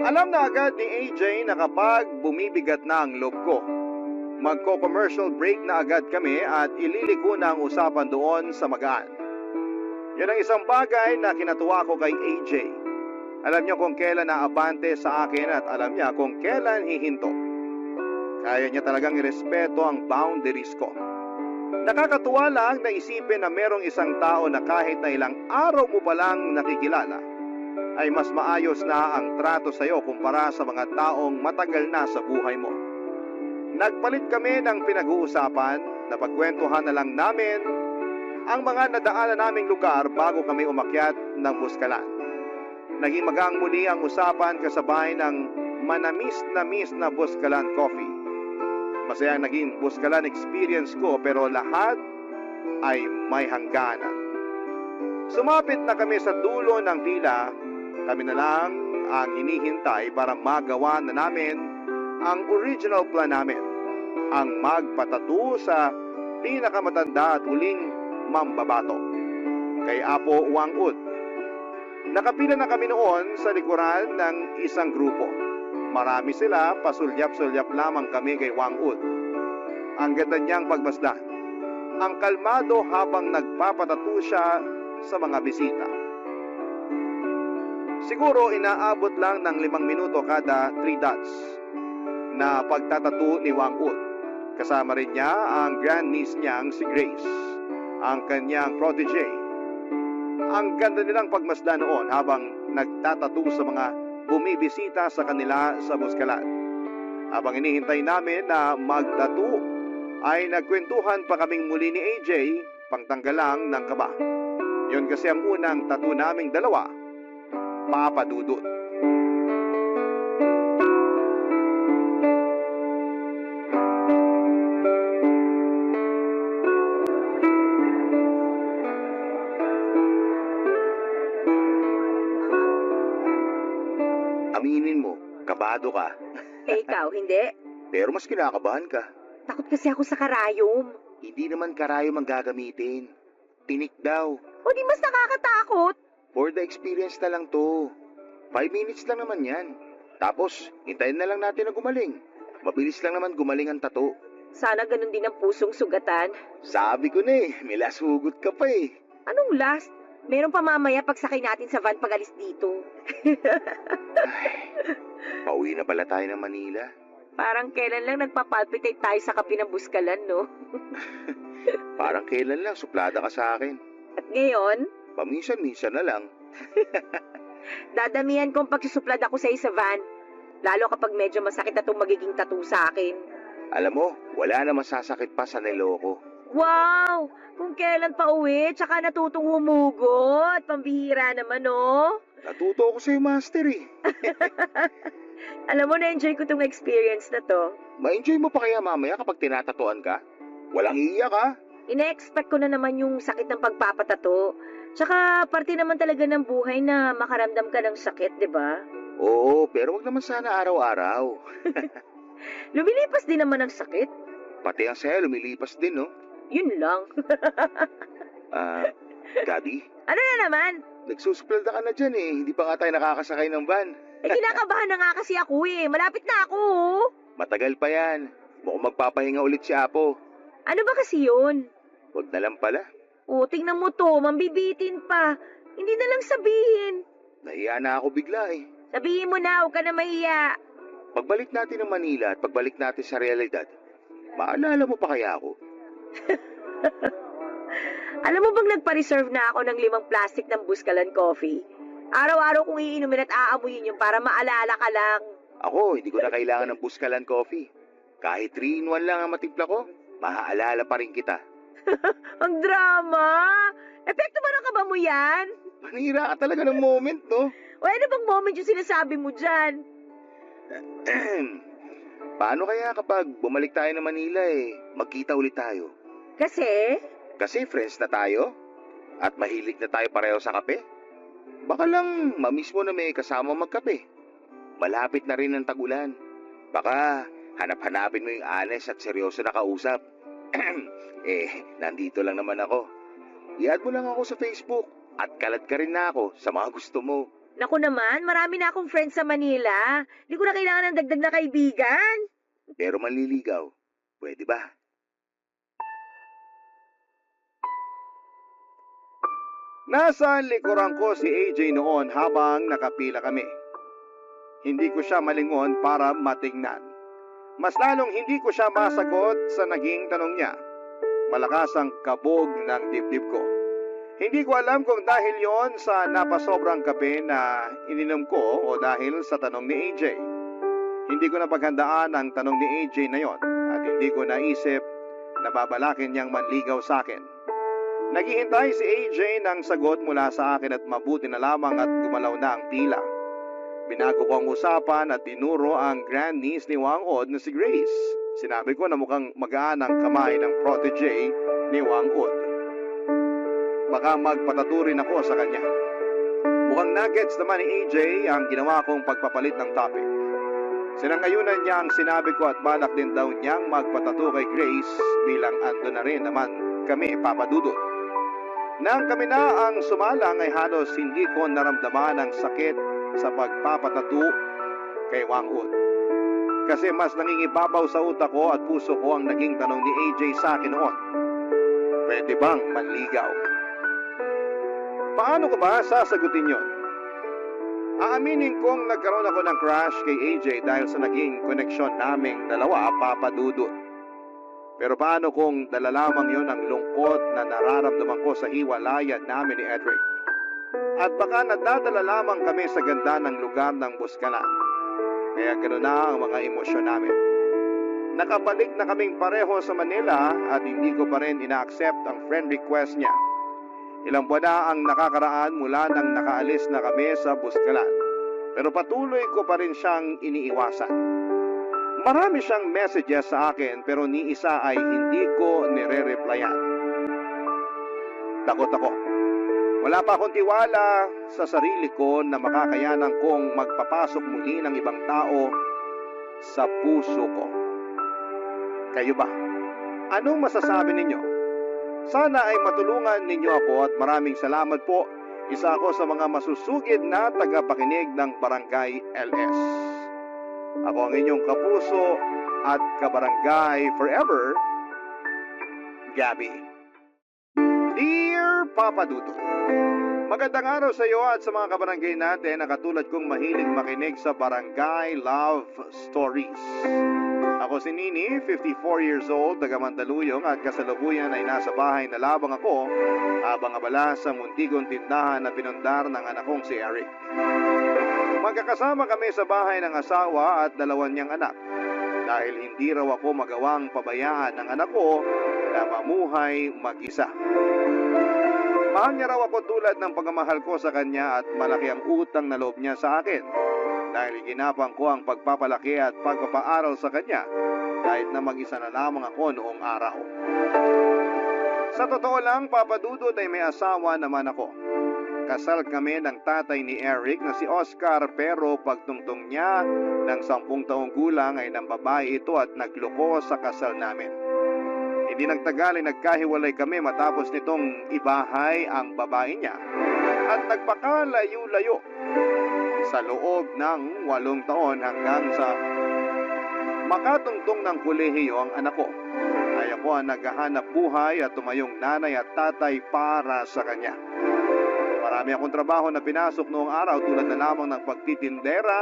Alam na agad ni AJ na kapag bumibigat na ang loob ko, magko-commercial break na agad kami at ililiko na ang usapan doon sa magaan. Yan ang isang bagay na kinatuwa ko kay AJ. Alam niya kung kailan naabante sa akin at alam niya kung kailan hihinto. Kaya niya talagang irespeto ang boundaries ko. Nakakatuwa lang na isipin na merong isang tao na kahit na ilang araw mo palang nakikilala, ay mas maayos na ang trato sa iyo kumpara sa mga taong matagal na sa buhay mo. Nagpalit kami ng pinag-uusapan na pagkwentuhan na lang namin ang mga nadaanan naming lugar bago kami umakyat ng Buskalan. Naging magang muli ang usapan kasabay ng manamis-namis na Buskalan coffee. Masaya naging Buskalan experience ko pero lahat ay may hangganan. Sumapit na kami sa dulo ng pila. Kami na lang ang hinihintay para magawa na namin ang original plan namin. Ang magpatato sa pinakamatanda at huling mambabato, kay Apo Wangud. Nakapila na kami noon sa likuran ng isang grupo. Marami sila, pasulyap-sulyap lamang kami kay Wangud. Ang ganda niyang pagmasdan. Ang kalmado habang nagpapatato siya sa mga bisita. Siguro inaabot lang ng 5 minuto kada 3 dots na pagtatato ni Wangud. Kasama rin niya ang grandniece niyang si Grace, ang kanyang protege. Ang ganda nilang pagmasdan noon habang nagtatato sa mga bumibisita sa kanila sa Buskalan. Habang inihintay namin na magtato, ay nagkwentuhan pa kaming muli ni AJ, pangtanggal lang ng kaba. Yun kasi ang unang tattoo naming dalawa, Papa Dudut. kalmado ka. Eh ikaw, hindi? Pero mas kinakabahan ka. Takot kasi ako sa karayom. Hindi naman karayom ang gagamitin. Tinik daw. O di mas nakakatakot. For the experience na lang to. 5 minutes lang naman yan. Tapos, hintayin na lang natin na gumaling. Mabilis lang naman gumaling ang tato. Sana ganun din ang pusong sugatan. Sabi ko na may lasugot ka pa eh. Anong last? Meron pa mamaya pagsakay natin sa van pag-alis dito. Pauwi na pala tayo ng Manila. Parang kailan lang nagpapalpitate tayo sa kape ng buskalan, no? Parang kailan lang, suplada ka sa akin. At ngayon, Paminsan-minsan na lang. dadamihan kong pagsusuplad ako sa isa van. Lalo kapag medyo masakit na itong magiging tattoo sa akin. Alam mo, wala na masasakit pa sa niloko. Wow! Kung kailan pa uwi, tsaka natutong humugot. Pambihira naman, no? Natuto ako sa'yo, master eh. Alam mo, na-enjoy ko tong experience na to. Ma-enjoy mo pa kaya mamaya kapag tinatatuan ka? Walang iiyak ha? Ine-expect ko na naman yung sakit ng pagpapatato. Tsaka parte naman talaga ng buhay na makaramdam ka ng sakit, di ba? Oo, pero wag naman sana araw-araw. Lumilipas din naman ang sakit. Pati ang saya lumilipas din, no? Yun lang. Gabi, Ano na naman? nagsusuplada ka na dyan eh. Hindi pa nga tayo nakakasakay ng van. Eh, kinakabahan na nga kasi ako eh. Malapit na ako. Oh. Matagal pa yan. Mukhang magpapahinga ulit si Apo. Ano ba kasi yun? Wag na lang pala. Oh, tingnan mo to. Mambibitin pa. Hindi na lang sabihin. Nahiya na ako bigla eh. Sabihin mo na, huwag ka na mahiya. Pagbalik natin ng Manila at pagbalik natin sa realidad, maalala mo pa kaya ako? Alam mo bang nagpa-reserve na ako ng 5 plastic ng Buskalan Coffee? Araw-araw kong iinumin at aamuyin yun para maalala ka lang. Ako, hindi ko na kailangan ng Buskalan Coffee. Kahit 3-in-1 lang ang matimpla ko, maaalala pa rin kita. Ang drama! Epekto ba ng kaba mo yan? Panira ka talaga ng moment, no? O ano bang moment yung sinasabi mo dyan? Paano kaya kapag bumalik tayo ng Manila magkita ulit tayo? Kasi? Kasi friends na tayo? At mahilig na tayo pareho sa kape? Baka lang mamiss mo na may kasama magkape. Malapit na rin ang tag-ulan. Baka hanap-hanapin mo yung honest at seryoso na kausap. Nandito lang naman ako. I-add mo lang ako sa Facebook at kalat ka rin na ako sa mga gusto mo. Naku naman, marami na akong friends sa Manila. Hindi ko na kailangan ng dagdag na kaibigan. Pero manliligaw, pwede ba? Nasa likuran ko si AJ noon habang nakapila kami. Hindi ko siya malingon para matingnan. Mas lalong hindi ko siya masagot sa naging tanong niya. Malakas ang kabog ng dibdib ko. Hindi ko alam kung dahil yon sa napasobrang kape na ininom ko o dahil sa tanong ni AJ. Hindi ko napaghandaan ang tanong ni AJ na yon at hindi ko naisip na babalakin niyang manligaw sa akin. Naghihintay si AJ ng sagot mula sa akin at mabuti na lamang at gumalaw na ang pila. Binago ko ang usapan at tinuro ang grandniece ni Wang Od na si Grace. Sinabi ko na mukhang magaan ang kamay ng protege ni Wang Od. Baka magpataturin ako sa kanya. Mukhang nuggets naman ni AJ ang ginawa kong pagpapalit ng topic. Sinangayunan niya ang sinabi ko at balak din daw niyang magpatato kay Grace bilang ando na rin naman kami papadudot. Nang kami na ang sumalang ay halos hindi ko naramdaman ang sakit sa pagpapatato kay Wang Ud. Kasi mas nangingibabaw sa utak ko at puso ko ang naging tanong ni AJ sa akin noon. Pwede bang manligaw? Paano ko ba sasagutin yon? Aaminin kong nagkaroon ako ng crush kay AJ dahil sa naging koneksyon naming dalawa papadudot. Pero paano kung dala lamang yon ang lungkot na nararamdaman ko sa hiwalayan namin ni Edric? At baka nadadala lamang kami sa ganda ng lugar ng Buskalan. Kaya gano'n na ang mga emosyon namin. Nakabalik na kaming pareho sa Manila at hindi ko pa rin ina-accept ang friend request niya. Ilang buwan na ang nakakaraan mula nang nakaalis na kami sa Buskalan. Pero patuloy ko pa rin siyang iniiwasan. Marami siyang messages sa akin pero ni isa ay hindi ko nire-replyan. Takot ako. Wala pa akong tiwala sa sarili ko na makakayanan kong magpapasok muli ng ibang tao sa puso ko. Kayo ba? Anong masasabi ninyo? Sana ay matulungan ninyo ako at maraming salamat po. Isa ako sa mga masusugid na tagapakinig ng Barangay LS. Ako ang inyong kapuso at kabarangay forever, Gabby. Dear Papa Dudut, magandang araw sa iyo at sa mga kabarangay natin na katulad kong mahilig makinig sa Barangay Love Stories. Ako si Nini, 54 years old, taga Mandaluyong at kasalukuyan ay nasa bahay na labang ako habang abala sa muntigong tindahan na pinundar ng anak kong si Eric. Magkakasama kami sa bahay ng asawa at dalawa niyang anak dahil hindi raw ako magawang pabayaan ng anak ko na mamuhay mag-isa. Mahal niya raw ako tulad ng pagmamahal ko sa kanya at malaki ang utang na loob niya sa akin dahil ginapang ko ang pagpapalaki at pagpapaaral sa kanya kahit na mag-isa na lamang ako noong araw. Sa totoo lang, Papa Dudut ay may asawa naman ako. Kasal kami ng tatay ni Eric na si Oscar pero pagtungtong niya ng 10 taong gulang ay ng babae ito at nagloko sa kasal namin. Hindi nagtagal ay nagkahiwalay kami matapos nitong ibahay ang babae niya at nagpakalayo-layo sa loob ng 8 taon hanggang sa makatungtong ng kolehiyo ang anak ko. Ay ako ang naghahanap buhay at tumayong nanay at tatay para sa kanya. Marami akong trabaho na pinasok noong araw tulad na lamang ng pagtitindera,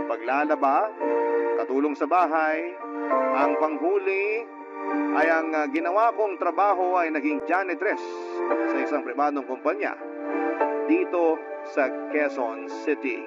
paglalaba, katulong sa bahay, ang panghuli, ay ang ginawa kong trabaho ay naging janitress sa isang pribadong kumpanya dito sa Quezon City.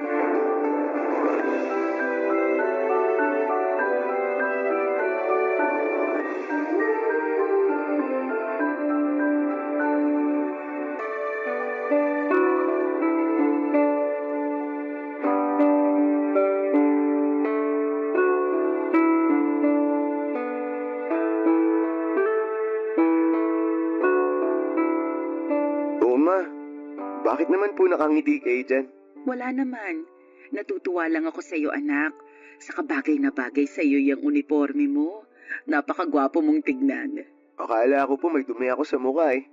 Bakit naman po nakangiti kayo dyan? Wala naman. Natutuwa lang ako sa iyo, anak. Saka bagay na bagay sa iyo yung uniforme mo. Napakagwapo mong tignan. Akala ko po may dumi ako sa mukha eh.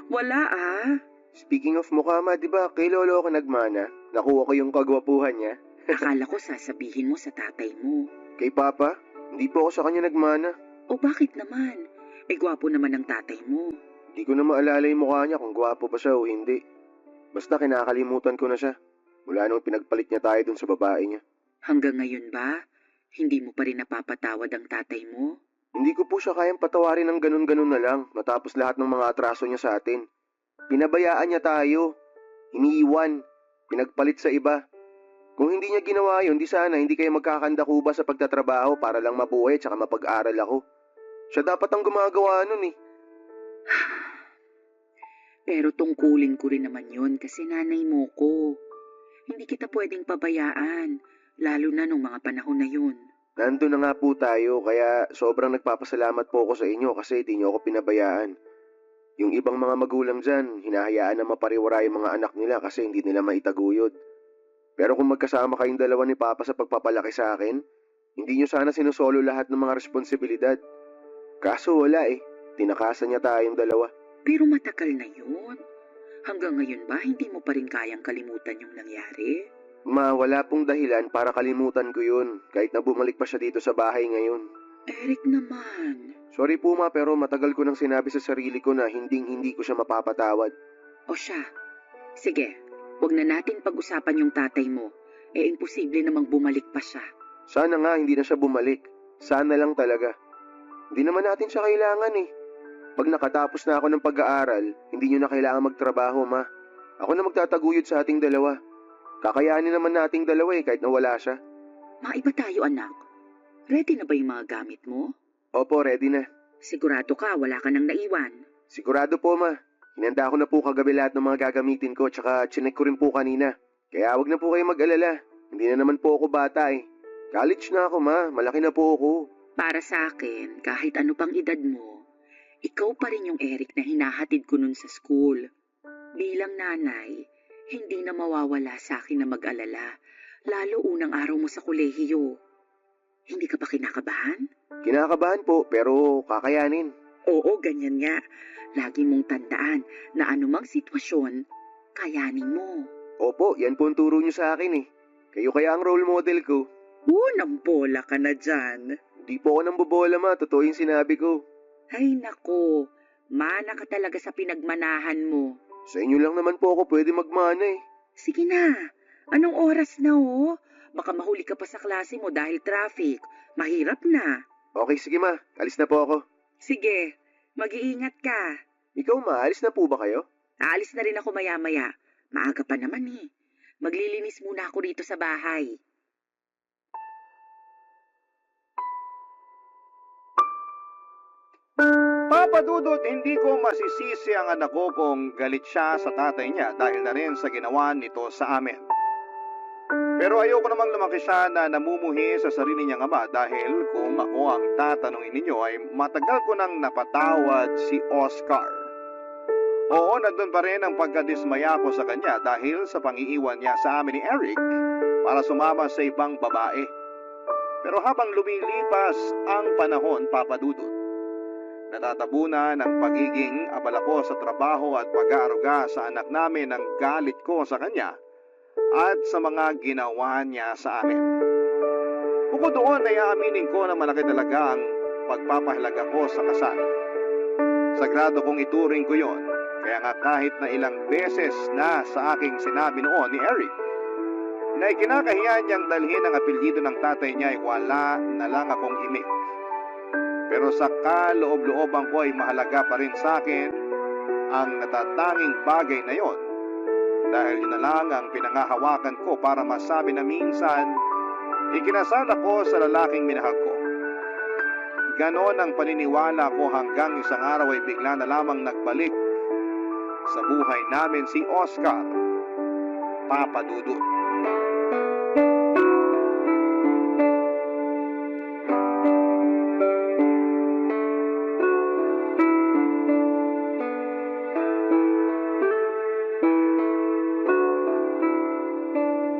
Wala ah. Speaking of mukha, ma, di ba kay lolo ako nagmana? Nakuha ko yung kagwapuhan niya. Akala ko sasabihin mo sa tatay mo. Kay papa, hindi po ako sa kanya nagmana. O bakit naman? Eh gwapo naman ang tatay mo. Hindi ko na maalala yung mukha niya kung gwapo pa siya o hindi. Basta kinakalimutan ko na siya. Mula nung pinagpalit niya tayo dun sa babae niya. Hanggang ngayon ba? Hindi mo pa rin napapatawad ang tatay mo? Hindi ko po siya kayang patawarin ng ganun-ganun na lang matapos lahat ng mga atraso niya sa atin. Pinabayaan niya tayo. Iniiwan. Pinagpalit sa iba. Kung hindi niya ginawa yun, di sana hindi kayo magkakandakuba sa pagtatrabaho para lang mabuhay at saka mapag-aral ako. Siya dapat ang gumagawa nun eh. Pero tungkulin ko rin naman yun kasi nanay mo ko. Hindi kita pwedeng pabayaan, lalo na nung mga panahon na yun. Nandun na nga po tayo, kaya sobrang nagpapasalamat po ako sa inyo kasi di niyo ako pinabayaan. Yung ibang mga magulang dyan, hinahayaan na mapariwara yung mga anak nila kasi hindi nila maitaguyod. Pero kung magkasama kayong dalawa ni Papa sa pagpapalaki sa akin, hindi niyo sana sinusolo lahat ng mga responsibilidad. Kaso wala eh, tinakasan niya tayong dalawa. Pero matagal na yun. Hanggang ngayon ba hindi mo pa rin kayang kalimutan yung nangyari? Ma, wala pong dahilan para kalimutan ko yun kahit na bumalik pa siya dito sa bahay ngayon. Eric naman. Sorry po ma, pero matagal ko nang sinabi sa sarili ko na hindi ko siya mapapatawad. O siya, sige, wag na natin pag-usapan yung tatay mo. Eh imposible namang bumalik pa siya. Sana nga hindi na siya bumalik. Sana lang talaga. Hindi naman natin siya kailangan eh. Pag nakatapos na ako ng pag-aaral, hindi nyo na kailangan magtrabaho, ma. Ako na magtataguyod sa ating dalawa. Kakayanin naman nating dalawa eh, kahit na wala siya. Maiba tayo, anak. Ready na ba yung mga gamit mo? Opo, ready na. Sigurado ka, wala ka nang naiwan. Sigurado po, ma. Hinanda ko na po kagabi lahat ng mga gagamitin ko, tsaka chinek ko rin po kanina. Kaya wag na po kayo mag-alala. Hindi na naman po ako bata eh. College na ako, ma. Malaki na po ako. Para sa akin, kahit ano pang edad mo, ikaw pa rin yung Eric na hinahatid ko nun sa school. Bilang nanay, hindi na mawawala sa akin na mag-alala, lalo unang araw mo sa kolehiyo. Hindi ka ba kinakabahan? Kinakabahan po, pero kakayanin. Oo, ganyan nga. Lagi mong tandaan na anumang sitwasyon, kayanin mo. Opo, yan po ang turo niyo sa akin eh. Kayo kaya ang role model ko. Nambola ka na dyan. Di po ako nang bobola ma, totoo yung sinabi ko. Ay nako, mana ka talaga sa pinagmanahan mo. Sa inyo lang naman po ako pwede magmana eh. Sige na, anong oras na Baka mahuli ka pa sa klase mo dahil traffic. Mahirap na. Okay, sige ma, alis na po ako. Sige, mag-iingat ka. Ikaw ma, alis na po ba kayo? Aalis na rin ako maya-maya. Maaga pa naman eh. Maglilinis muna ako rito sa bahay. Papa Dudut, hindi ko masisisi ang anak ko kung galit siya sa tatay niya dahil na rin sa ginawa nito sa amin. Pero ayoko namang lumaki siya na namumuhi sa sarili niyang ama dahil kung ako ang tatanungin ninyo ay matagal ko nang napatawad si Oscar. Oo, nandun pa rin ang pagkadismaya ko sa kanya dahil sa pangiiwan niya sa amin ni Eric para sumama sa ibang babae. Pero habang lumilipas ang panahon, Papa Dudut, natatabunan ang pagiging abala ko sa trabaho at pag-aaruga sa anak namin ang galit ko sa kanya at sa mga ginawa niya sa amin. Bukod doon ay aaminin ko na malaki talaga ang pagpapahalaga ko sa kasal. Sagrado kong ituring ko yon, kaya nga kahit na ilang beses na sa aking sinabi noon ni Eric na ikinakahiya niyang dalhin ang apelyido ng tatay niya ay wala na lang akong imik. Pero sa kaloob-looban ko ay mahalaga pa rin sa akin ang natatanging bagay na yon. Dahil yun na lang ang pinangahawakan ko para masabi na minsan, ikinasal ako sa lalaking minahal ko. Ganon ang paniniwala ko hanggang isang araw ay bigla na lamang nagbalik sa buhay namin si Oscar, Papa Dudut.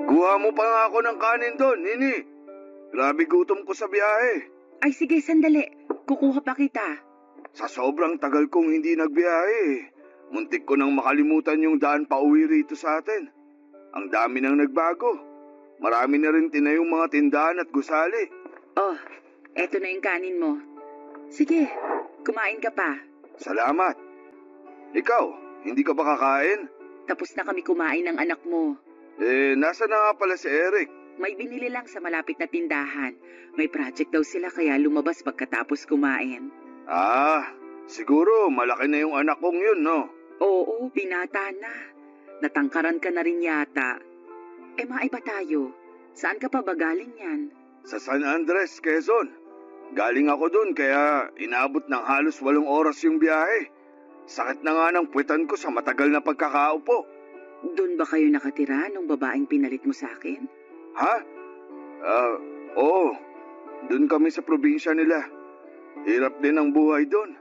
Kuha mo pa nga ako ng kanin doon, Nini. Grabe gutom ko sa biyahe. Ay sige, sandali. Kukuha pa kita. Sa sobrang tagal kong hindi nagbiyahe, muntik ko nang makalimutan yung daan pa uwi rito sa atin. Ang dami nang nagbago. Marami na rin tinayong mga tindahan at gusali. Oh, eto na yung kanin mo. Sige, kumain ka pa. Salamat. Ikaw, hindi ka ba kakain? Tapos na kami kumain ng anak mo. Nasa na nga pala si Eric? May binili lang sa malapit na tindahan. May project daw sila kaya lumabas pagkatapos kumain. Siguro malaki na yung anak kong yun, no? Oo, binata na. Natangkaran ka na rin yata. Maiba tayo. Saan ka pa ba galing yan? Sa San Andres, Quezon. Galing ako dun kaya inabot ng halos 8 oras yung biyahe. Sakit na nga ng puwetan ko sa matagal na pagkakaupo. Doon ba kayo nakatira nung babaeng pinalit mo sa akin? Ha? Oo. Doon kami sa probinsya nila. Hirap din ang buhay doon.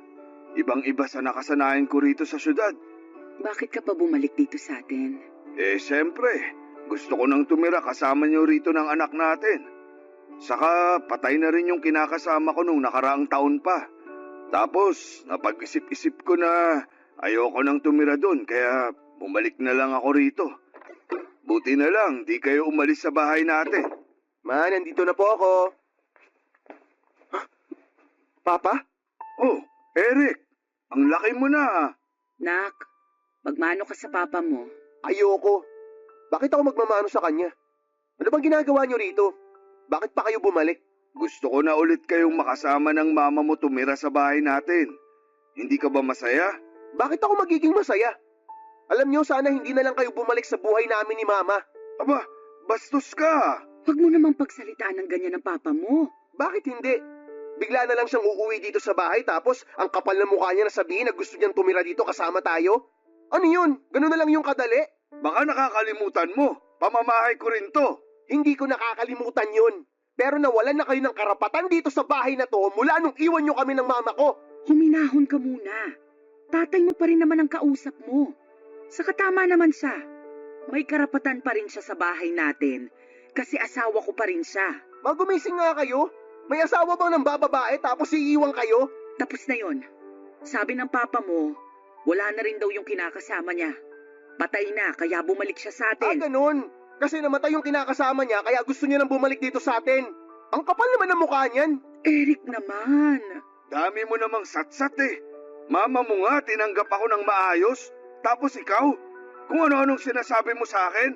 Ibang-iba sa nakasanayan ko rito sa syudad. Bakit ka pa bumalik dito sa atin? Siyempre. Gusto ko nang tumira kasama niyo rito ng anak natin. Saka patay na rin yung kinakasama ko nung nakaraang taon pa. Tapos napag-isip-isip ko na ayoko nang tumira doon kaya bumalik na lang ako rito. Buti na lang, di kayo umalis sa bahay natin. Ma, nandito na po ako. Papa? Oh, Eric, ang laki mo na. Nak, magmano ka sa papa mo. Ayoko. Bakit ako magmamano sa kanya? Ano bang ginagawa niyo rito? Bakit pa kayo bumalik? Gusto ko na ulit kayong makasama ng mama mo tumira sa bahay natin. Hindi ka ba masaya? Bakit ako magiging masaya? Alam niyo, sana hindi na lang kayo bumalik sa buhay namin ni Mama. Aba, bastos ka. Huwag mo namang pagsalitaan ng ganyan ng papa mo. Bakit hindi? Bigla na lang siyang uuwi dito sa bahay tapos ang kapal na mukha niya na sabihin na gusto niyang tumira dito kasama tayo? Ano yun? Ganun na lang yung kadali? Baka nakakalimutan mo. Pamamahay ko rin to. Hindi ko nakakalimutan yun. Pero nawalan na kayo ng karapatan dito sa bahay na to mula nung iwan niyo kami ng mama ko. Huminahon ka muna. Tatay mo pa rin naman ang kausap mo. Saka tama naman siya. May karapatan pa rin siya sa bahay natin kasi asawa ko pa rin siya. Magumising nga kayo. May asawa bang nang bababae tapos iiwan kayo? Tapos na yon. Sabi ng papa mo, wala na rin daw yung kinakasama niya. Patay na, kaya bumalik siya sa atin. Ganun. Kasi namatay yung kinakasama niya kaya gusto niya nang bumalik dito sa atin. Ang kapal naman ng mukha niyan. Eric naman. Dami mo namang satsat eh. Mama mo nga, tinanggap ako ng maayos. Tapos ikaw, kung ano-anong sinasabi mo sa akin.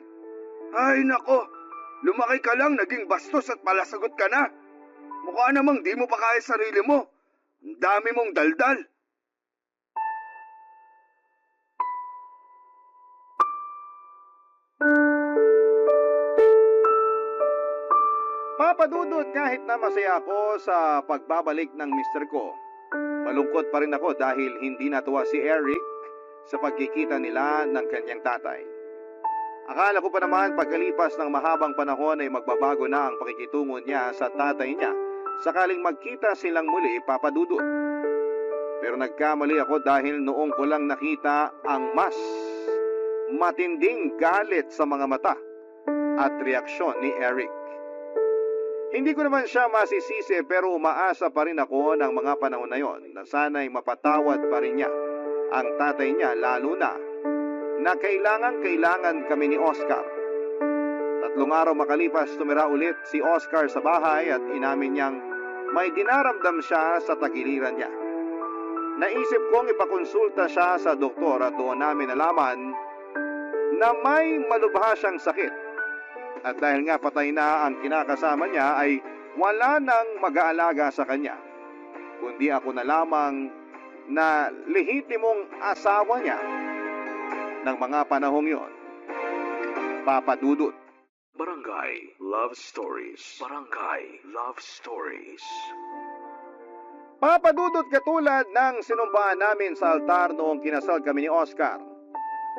Ay nako, lumaki ka lang, naging bastos at palasagot ka na. Mukha namang di mo pa kaya sarili mo. Ang dami mong daldal. Papadudot kahit na masaya ako sa pagbabalik ng mister ko. Malungkot pa rin ako dahil hindi natuwa si Eric sa pagkikita nila ng kanyang tatay. Akala ko pa naman pagkalipas ng mahabang panahon ay magbabago na ang pakikitungo niya sa tatay niya sakaling magkita silang muli, Papadudot. Pero nagkamali ako dahil noong ko lang nakita ang mas matinding galit sa mga mata at reaksyon ni Eric. Hindi ko naman siya masisisi pero umaasa pa rin ako ng mga panahon na yon na sana'y mapatawad pa rin niya ang tatay niya, lalo na kailangan kami ni Oscar. 3 araw makalipas tumira ulit si Oscar sa bahay at inamin niyang may dinaramdam siya sa tagiliran niya. Naisip kong ipakonsulta siya sa doktor at doon namin nalaman na may malubha siyang sakit. At dahil nga patay na ang kinakasama niya ay wala nang mag-aalaga sa kanya, kundi ako na lamang na lehitimong asawa niya ng mga panahong yon. Papadudot. Barangay Love Stories. Barangay Love Stories. Papadudot katulad ng sinumpaan namin sa altar noong kinasal kami ni Oscar.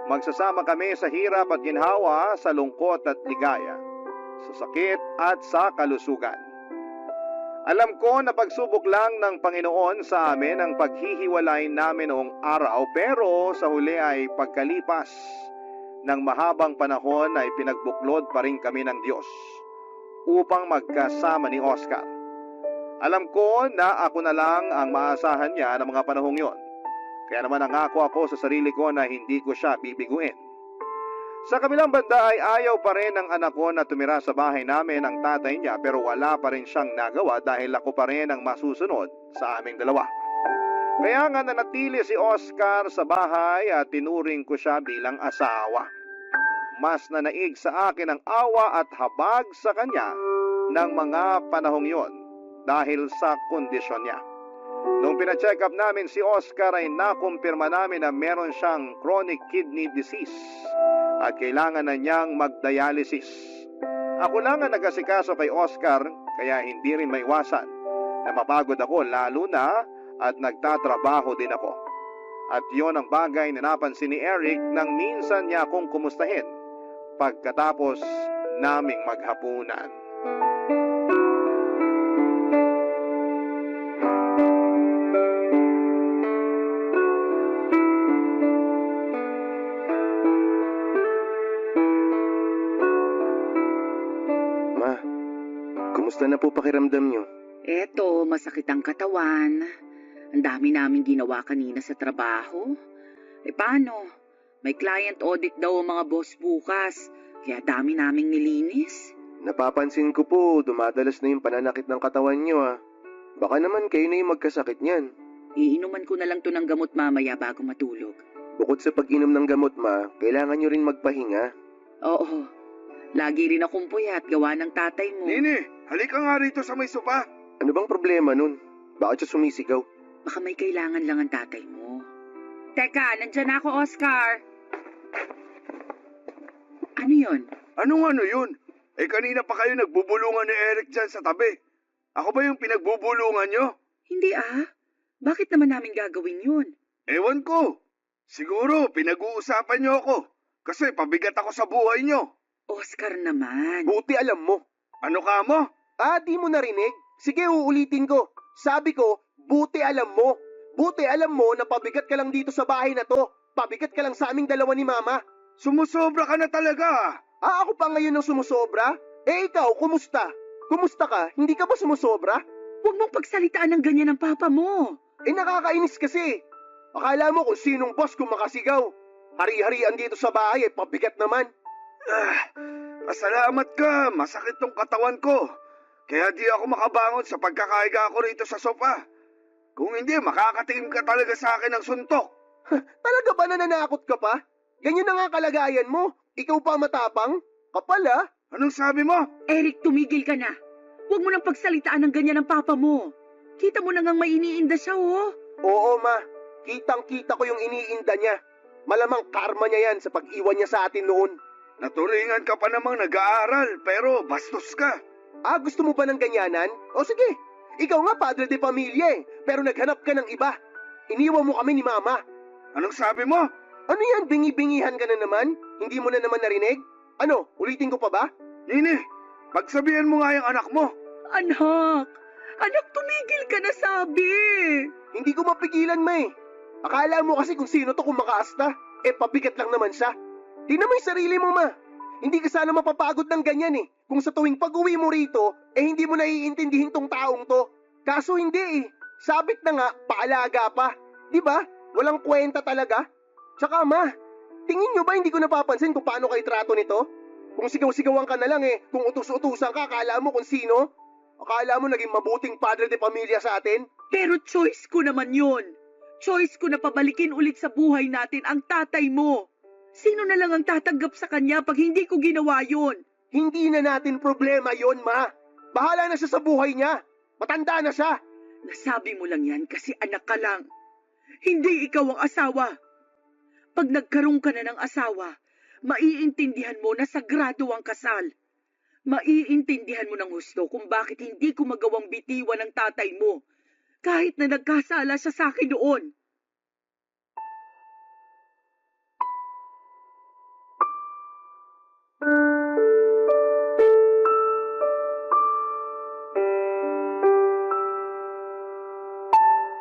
Magsasama kami sa hirap at ginhawa, sa lungkot at ligaya, sa sakit at sa kalusugan. Alam ko na pagsubok lang ng Panginoon sa amin ang paghihiwalay namin noong araw, pero sa huli ay pagkalipas ng mahabang panahon ay pinagbuklod pa rin kami ng Diyos upang magkasama ni Oscar. Alam ko na ako na lang ang maasahan niya ng mga panahong yon. Kaya naman nangako ako sa sarili ko na hindi ko siya bibiguin. Sa kabilang banda ay ayaw pa rin ng anak ko na tumira sa bahay namin ang tatay niya, pero wala pa rin siyang nagawa dahil ako pa rin ang masusunod sa aming dalawa. Kaya nga nanatili si Oscar sa bahay at tinuring ko siya bilang asawa. Mas nanaig sa akin ang awa at habag sa kanya ng mga panahong yon dahil sa kondisyon niya. Nung pina-check up namin si Oscar ay nakumpirma namin na meron siyang chronic kidney disease at kailangan na niyang magdialysis. Ako lang ang nag-asikaso kay Oscar kaya hindi rin maiwasan na mapagod ako, lalo na at nagtatrabaho din ako. At yon ang bagay na napansin ni Eric nang minsan niya akong kumustahin pagkatapos naming maghapunan. Kumusta na po pakiramdam niyo? Eto, masakit ang katawan. Ang dami naming ginawa kanina sa trabaho. Paano? May client audit daw ang mga boss bukas, kaya dami naming nilinis. Napapansin ko po, dumadalas na yung pananakit ng katawan niyo Baka naman kayo na yung magkasakit niyan. Iinuman ko na lang to ng gamot mamaya bago matulog. Bukod sa pag-inom ng gamot, kailangan niyo rin magpahinga. Oo. Lagi rin akong puyat, gawa ng tatay mo. Nini, halika nga rito sa may sopa. Ano bang problema nun? Bakit siya sumisigaw? Baka may kailangan lang ang tatay mo. Teka, nandyan ako, Oscar. Ano yun? Ano yun? Kanina pa kayo nagbubulungan ni Eric dyan sa tabi. Ako ba yung pinagbubulungan nyo? Hindi Bakit naman namin gagawin yun? Ewan ko. Siguro pinag-uusapan nyo ako. Kasi pabigat ako sa buhay nyo. Oscar naman. Buti alam mo. Ano ka mo? Di mo narinig? Sige, uulitin ko. Sabi ko, buti alam mo. Buti alam mo na pabigat ka lang dito sa bahay na to. Pabigat ka lang sa aming dalawa ni Mama. Sumusobra ka na talaga. Ako pa ngayon ang sumusobra? Ikaw, kumusta? Kumusta ka? Hindi ka ba sumusobra? Huwag mong pagsalitaan ng ganyan ng papa mo. Nakakainis kasi. Akala mo kung sinong boss kung makasigaw. Hari-harian dito sa bahay pabigat naman. Pasalamat ka, masakit tong katawan ko. Kaya di ako makabangon sa pagkakahiga ko rito sa sofa. Kung hindi, makakatingin ka talaga sa akin ng suntok. Talaga ba nananakot ka pa? Ganyan na nga kalagayan mo. Ikaw pa matapang? Kapal ah. Anong sabi mo? Eric, tumigil ka na. Huwag mo nang pagsalitaan ng ganyan ng papa mo. Kita mo na ngang may iniinda siya, oh. Oo ma, kitang-kita ko yung iniinda niya. Malamang karma niya yan sa pag-iwan niya sa atin noon. Naturingan ka pa namang nag-aaral, pero bastos ka. Gusto mo ba ng ganyanan? O sige, ikaw nga padre de pamilya pero naghanap ka ng iba. Iniwan mo kami ni mama. Anong sabi mo? Ano yan, bingi-bingihan ka na naman? Hindi mo na naman narinig? Ano, ulitin ko pa ba? Nini, pagsabihan mo nga yung anak mo. Anak, tumigil ka na sabi. Hindi ko mapigilan ma Akala mo kasi kung sino to kung makaasta. Pabigat lang naman siya. Tingnan mo yung sarili mo ma. Hindi ka sana mapapagod ng ganyan Kung sa tuwing pag-uwi mo rito, hindi mo naiintindihin tong taong to. Kaso hindi Sabit na nga, paalaga pa. Di ba? Walang kwenta talaga. Tsaka ma, tingin nyo ba hindi ko napapansin kung paano kayo trato nito? Kung sigaw-sigawan ka na lang kung utus-utusan ka, akala mo kung sino? Akala mo naging mabuting padre de pamilya sa atin? Pero choice ko naman yun. Choice ko na pabalikin ulit sa buhay natin ang tatay mo. Sino na lang ang tatanggap sa kanya pag hindi ko ginawa yun? Hindi na natin problema yon ma. Bahala na siya sa buhay niya. Matanda na siya. Nasabi mo lang yan kasi anak ka lang. Hindi ikaw ang asawa. Pag nagkaroon ka na ng asawa, maiintindihan mo na sagrado ang kasal. Maiintindihan mo ng husto kung bakit hindi ko magawang bitiwan ng tatay mo. Kahit na nagkasala siya sa akin noon.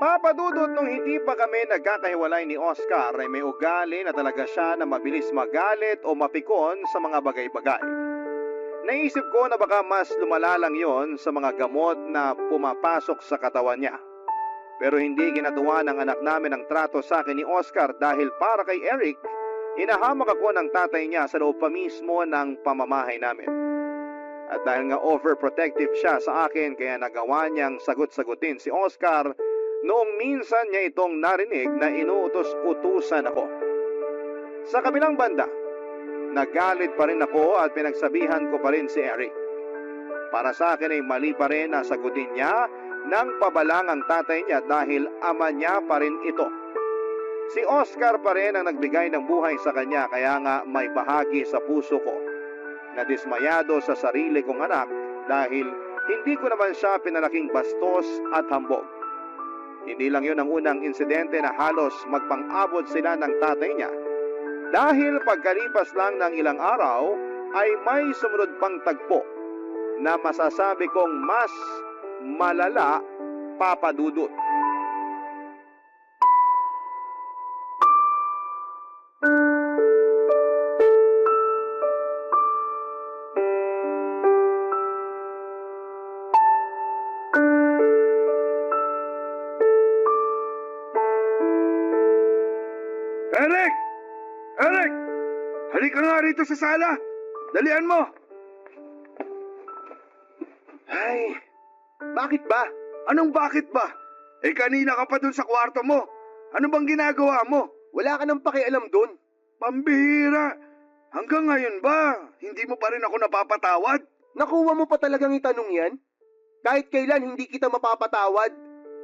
Papadudot nung hindi pa kami nagkakahiwalay ni Oscar ay may ugali na talaga siya na mabilis magalit o mapikon sa mga bagay-bagay. Naisip ko na baka mas lumala lang yon sa mga gamot na pumapasok sa katawan niya. Pero hindi ginatuwa ng anak namin ang trato sa akin ni Oscar dahil para kay Eric, hinahamak ako ng tatay niya sa loob pa mismo ng pamamahay namin. At dahil nga overprotective siya sa akin kaya nagawa niyang sagot-sagutin si Oscar noong minsan niya itong narinig na inuutos-utusan ako. Sa kabilang banda, nagalit pa rin ako at pinagsabihan ko pa rin si Eric. Para sa akin ay mali pa rin na sagutin niya ng pabalang ang tatay niya dahil ama niya pa rin ito. Si Oscar pa rin ang nagbigay ng buhay sa kanya kaya nga may bahagi sa puso ko na dismayado sa sarili kong anak dahil hindi ko naman siya pinalaking bastos at hambog. Hindi lang yun ang unang insidente na halos magpang-abot sila ng tatay niya. Dahil pagkalipas lang ng ilang araw ay may sumunod pang tagpo na masasabi kong mas malala, Papa Dudut. Eric! Eric! Halika nga rito sa sala. Dalian mo. Ay, bakit ba? Anong bakit ba? Kanina ka pa dun sa kwarto mo. Ano bang ginagawa mo? Wala ka nang pakialam dun. Pambihira. Hanggang ngayon ba, hindi mo pa rin ako napapatawad? Nakuha mo pa talagang itanong yan? Kahit kailan hindi kita mapapatawad.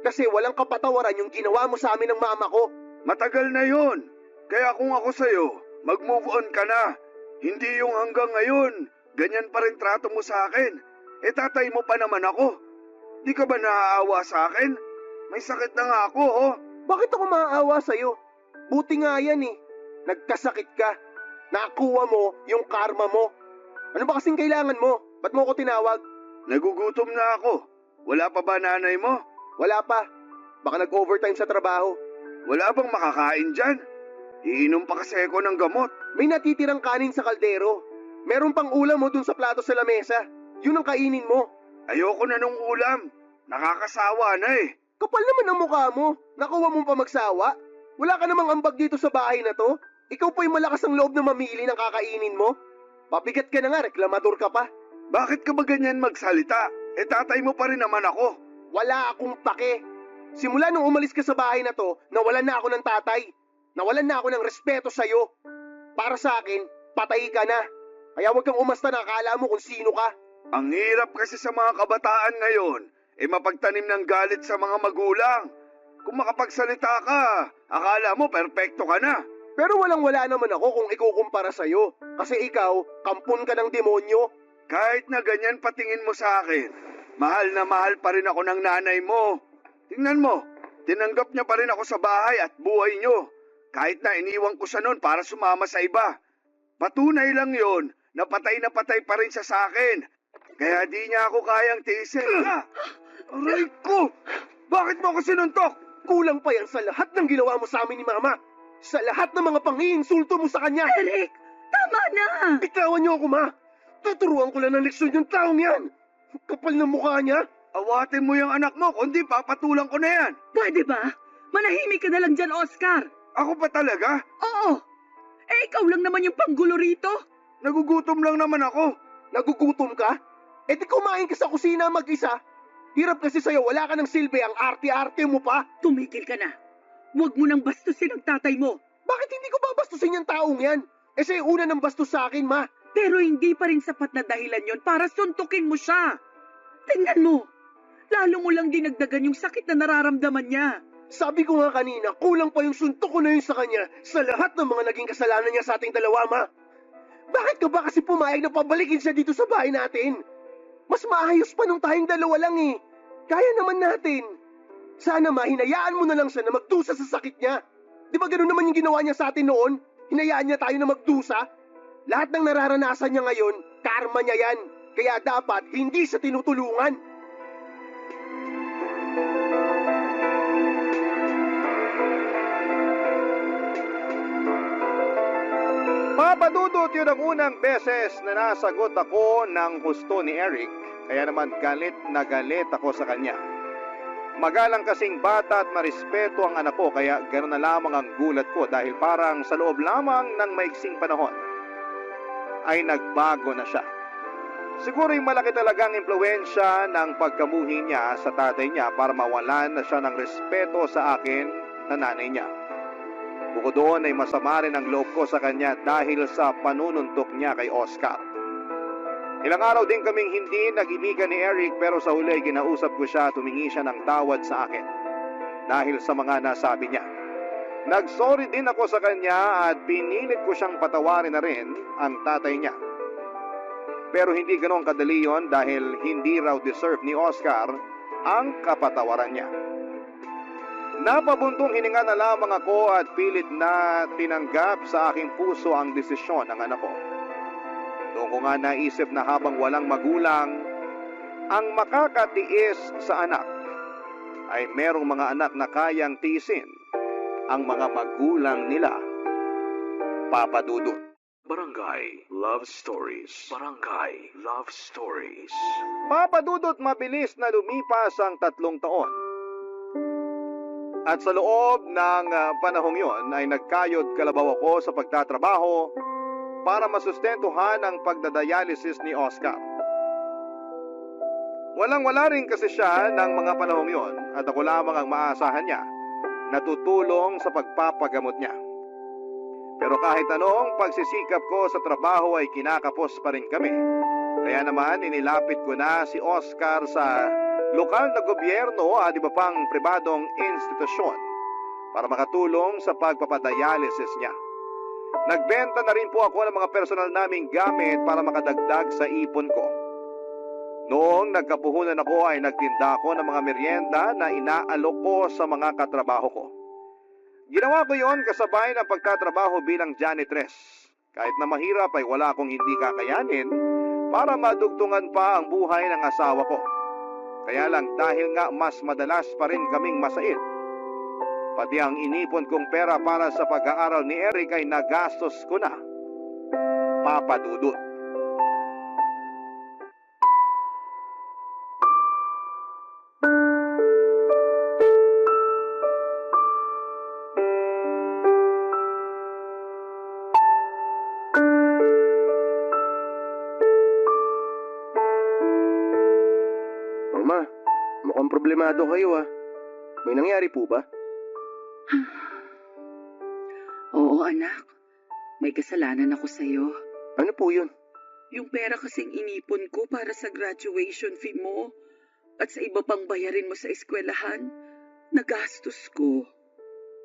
Kasi walang kapatawaran yung ginawa mo sa amin ng mama ko. Matagal na yon. Kaya kung ako sa'yo, mag-move on ka na. Hindi yung hanggang ngayon, ganyan pa rin trato mo sa akin. Tatay mo pa naman ako. Di ka ba naaawa sa akin? May sakit na nga ako, oh. Bakit ako maaawa sa'yo? Buti nga yan Nagkasakit ka. Nakuha mo yung karma mo. Ano ba kasing kailangan mo? Ba't mo ko tinawag? Nagugutom na ako. Wala pa ba nanay mo? Wala pa. Baka nag-overtime sa trabaho. Wala bang makakain dyan? Iinom pa kasi ako ng gamot. May natitirang kanin sa kaldero. Meron pang ulam mo dun sa plato sa lamesa. Yun ang kainin mo. Ayoko na nung ulam. Nakakasawa na eh. Kapal naman ang mukha mo. Nakuha mo pa magsawa. Wala ka namang ambag dito sa bahay na to. Ikaw pa yung malakas ang loob na mamili ng kakainin mo. Pabigat ka na nga, reklamador ka pa. Bakit ka ba ganyan magsalita? Tatay mo pa rin naman ako. Wala akong pake. Simula nung umalis ka sa bahay na to, nawalan na ako ng tatay. Nawalan na ako ng respeto sa'yo. Para sa akin, patay ka na. Kaya huwag kang umasta na akala mo kung sino ka. Ang hirap kasi sa mga kabataan ngayon, mapagtanim ng galit sa mga magulang. Kung makapagsalita ka, akala mo perpekto ka na. Pero walang-wala naman ako kung ikukumpara sa'yo. Kasi ikaw, kampon ka ng demonyo. Kahit na ganyan patingin mo sa akin, mahal na mahal pa rin ako ng nanay mo. Tingnan mo, tinanggap niya pa rin ako sa bahay at buhay niyo. Kahit na iniwan ko siya noon para sumama sa iba. Patunay lang yon na patay pa rin siya sa akin. Kaya di niya ako kayang tiisin. Aray ko! Bakit mo ako sinuntok? Kulang pa yan sa lahat ng ginawa mo sa amin ni Mama. Sa lahat ng mga pang-iinsulto mo sa kanya. Eric, tama na! Bitawan niyo ako, Ma. Tuturuan ko lang ng leksyon yung taong yan. Kapal ng mukha niya. Awatin mo yung anak mo, kundi papatulang ko na yan. Pwede ba? Manahimik ka na lang dyan, Oscar. Ako pa talaga? Oo. Ikaw lang naman yung panggulo rito. Nagugutom lang naman ako. Nagugutom ka? Di kumain ka sa kusina mag-isa. Hirap kasi sa'yo, wala ka ng silbi, ang arte-arte mo pa. Tumigil ka na. Huwag mo nang bastusin ang tatay mo. Bakit hindi ko babastusin yung taong yan? Siya yung una ng bastos sa akin, Ma. Pero hindi pa rin sapat na dahilan yon para suntukin mo siya. Tingnan mo. Lalo mo lang dinagdagan yung sakit na nararamdaman niya. Sabi ko nga kanina, kulang pa yung suntok ko na yun sa kanya sa lahat ng mga naging kasalanan niya sa ating dalawa, Ma. Bakit ka ba kasi pumayag na pabalikin siya dito sa bahay natin? Mas maayos pa nung tayong dalawa lang eh. Kaya naman natin. Sana, Ma, hinayaan mo na lang siya na magdusa sa sakit niya. Di ba ganun naman yung ginawa niya sa atin noon? Hinayaan niya tayo na magdusa? Lahat ng nararanasan niya ngayon, karma niya yan. Kaya dapat hindi siya tinutulungan. Papadudot yun ang unang beses na nasagot ako ng husto ni Eric, kaya naman galit na galit ako sa kanya. Magalang kasing bata at marespeto ang anak ko, kaya gano'n na lamang ang gulat ko dahil parang sa loob lamang ng maiksing panahon ay nagbago na siya. Siguro yung malaki talagang impluwensya ng pagkamuhi niya sa tatay niya para mawalan na siya ng respeto sa akin na nanay niya. Bukod doon ay masama rin ang loob ko sa kanya dahil sa panununtok niya kay Oscar. Ilang araw din kaming hindi nag-imikan ni Eric pero sa huli ginausap ko siya, tumingi siya ng tawad sa akin dahil sa mga nasabi niya. Nagsorry din ako sa kanya at pinilit ko siyang patawarin na rin ang tatay niya. Pero hindi ganoon kadali yon dahil hindi raw deserve ni Oscar ang kapatawaran niya. Napabuntong hininga na lamang ako at pilit na tinanggap sa aking puso ang desisyon ng anak ko. Doon ko nga naisip na habang walang magulang, ang makakatiis sa anak ay merong mga anak na kayang tiisin ang mga magulang nila. Papa Dudut. Barangay Love Stories. Barangay Love Stories. Papa Dudut, mabilis na lumipas ang 3 taon. At sa loob ng panahong yon ay nagkayod kalabaw ako sa pagtatrabaho para masustentuhan ang pagdadialysis ni Oscar. Walang-wala rin kasi siya ng mga panahong yon at ako lamang ang maasahan niya na tutulong sa pagpapagamot niya. Pero kahit anong pagsisikap ko sa trabaho ay kinakapos pa rin kami. Kaya naman inilapit ko na si Oscar sa lokal na gobyerno at iba pang pribadong institusyon para makatulong sa pagpapadialysis niya. Nagbenta na rin po ako ng mga personal naming gamit para makadagdag sa ipon ko. Noong nagkapuhunan ako ay nagtinda ako ng mga merienda na inaalok ko sa mga katrabaho ko. Ginawa ko yon kasabay ng pagtatrabaho bilang janitress. Kahit na mahirap ay wala akong hindi kakayanin para madugtungan pa ang buhay ng asawa ko. Kaya lang dahil nga mas madalas pa rin kaming masait, pati ang inipon kong pera para sa pag-aaral ni Eric ay nagastos ko na. Papa Dudut. problemado kayo ah. May nangyari po ba? Oo, anak. May kasalanan ako sa'yo. Ano po yun? Yung pera kasing inipon ko para sa graduation fee mo at sa iba pang bayarin mo sa eskwelahan, nagastos ko.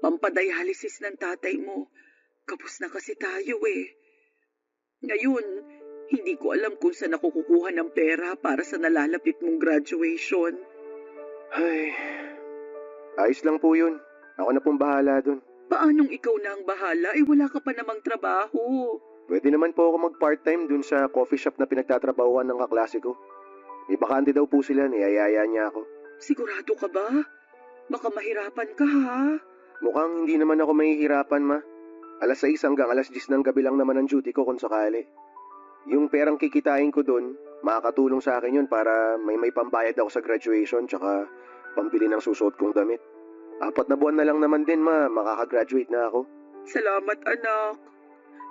Pampadialysis ng tatay mo. Kapos na kasi tayo eh. Ngayon, hindi ko alam kung saan ako kukuha ng pera para sa nalalapit mong graduation. Ay, ayos lang po yun. Ako na pong bahala dun. Paanong ikaw na ang bahala? Eh wala ka pa namang trabaho. Pwede naman po ako mag-part-time dun sa coffee shop na pinagtatrabahuan ng kaklase ko. May bakante daw po sila, niyayaya niya ako. Sigurado ka ba? Baka mahirapan ka ha? Mukhang hindi naman ako mahihirapan, ma. 6:00 hanggang 10:00 ng gabi lang naman ang duty ko kung sakali. Yung perang kikitain ko dun, makakatulong sa akin yun para may pambayad ako sa graduation tsaka pambili ng susuot kong damit. 4 na buwan na lang naman din, ma. Makakagraduate na ako. Salamat anak.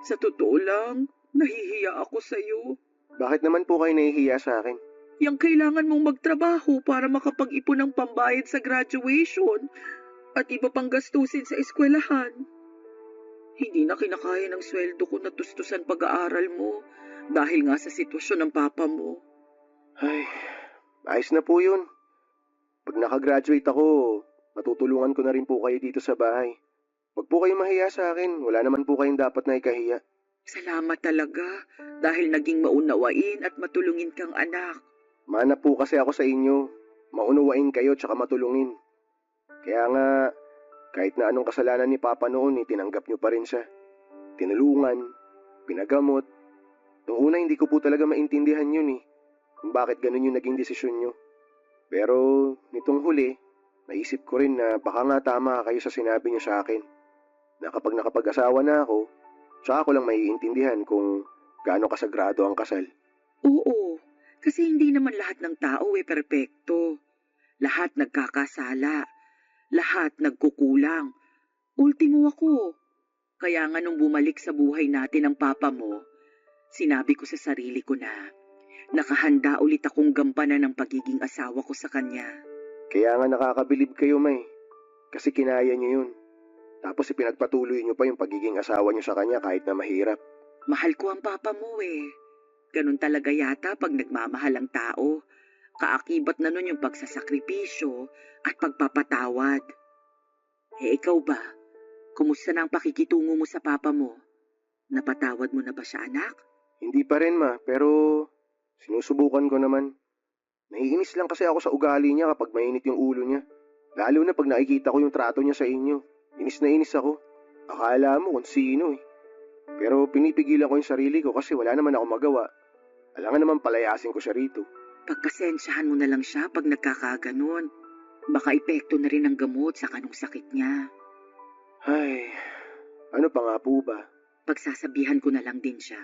Sa totoo lang, nahihiya ako sa'yo. Bakit naman po kayo nahihiya sa akin? Yang kailangan mong magtrabaho para makapag-ipon ng pambayad sa graduation at iba pang gastusin sa eskwelahan. Hindi na kinakaya ng sweldo ko na tustusan pag-aaral mo dahil nga sa sitwasyon ng papa mo. Ay, ayos na po yun. Pag nakagraduate ako, matutulungan ko na rin po kayo dito sa bahay. Huwag po kayong mahiya sa akin. Wala naman po kayong dapat na ikahiya. Salamat talaga dahil naging maunawain at matulungin kang anak. Mana po kasi ako sa inyo. Maunawain kayo tsaka matulungin. Kaya nga, kahit na anong kasalanan ni Papa noon, tinanggap niyo pa rin siya. Tinulungan, pinagamot. Noong una hindi ko po talaga maintindihan yun kung bakit ganun yung naging desisyon niyo. Pero nitong huli, naisip ko rin na baka nga tama kayo sa sinabi niyo sa akin. Na kapag nakapag-asawa na ako, tsaka ko lang maiintindihan kung gaano kasagrado ang kasal. Oo, kasi hindi naman lahat ng tao perpekto. Lahat nagkakasala. Lahat nagkukulang. Ultimo ako. Kaya nga nung bumalik sa buhay natin ang papa mo, sinabi ko sa sarili ko na nakahanda ulit akong gampanan ng pagiging asawa ko sa kanya. Kaya nga nakakabilib kayo, May. Kasi kinaya niyo yun. Tapos ipinagpatuloy niyo pa yung pagiging asawa niyo sa kanya kahit na mahirap. Mahal ko ang papa mo Ganun talaga yata pag nagmamahal ang tao. Kaakibat na nun yung pagsasakripisyo at pagpapatawad. Ikaw ba? Kumusta na ang pakikitungo mo sa papa mo? Napatawad mo na ba siya, anak? Hindi pa rin, ma. Pero sinusubukan ko naman. Naiinis lang kasi ako sa ugali niya kapag mainit yung ulo niya. Lalo na pag nakikita ko yung trato niya sa inyo. Inis na inis ako. Akala mo kung sino Pero pinipigilan ko yung sarili ko kasi wala naman ako magawa. Alangan naman palayasin ko siya rito. Pagpasensyahan mo na lang siya pag nagkakaganon. Baka epekto na rin ang gamot sa kanong sakit niya. Ay, ano pa nga po ba? Pagsasabihan ko na lang din siya.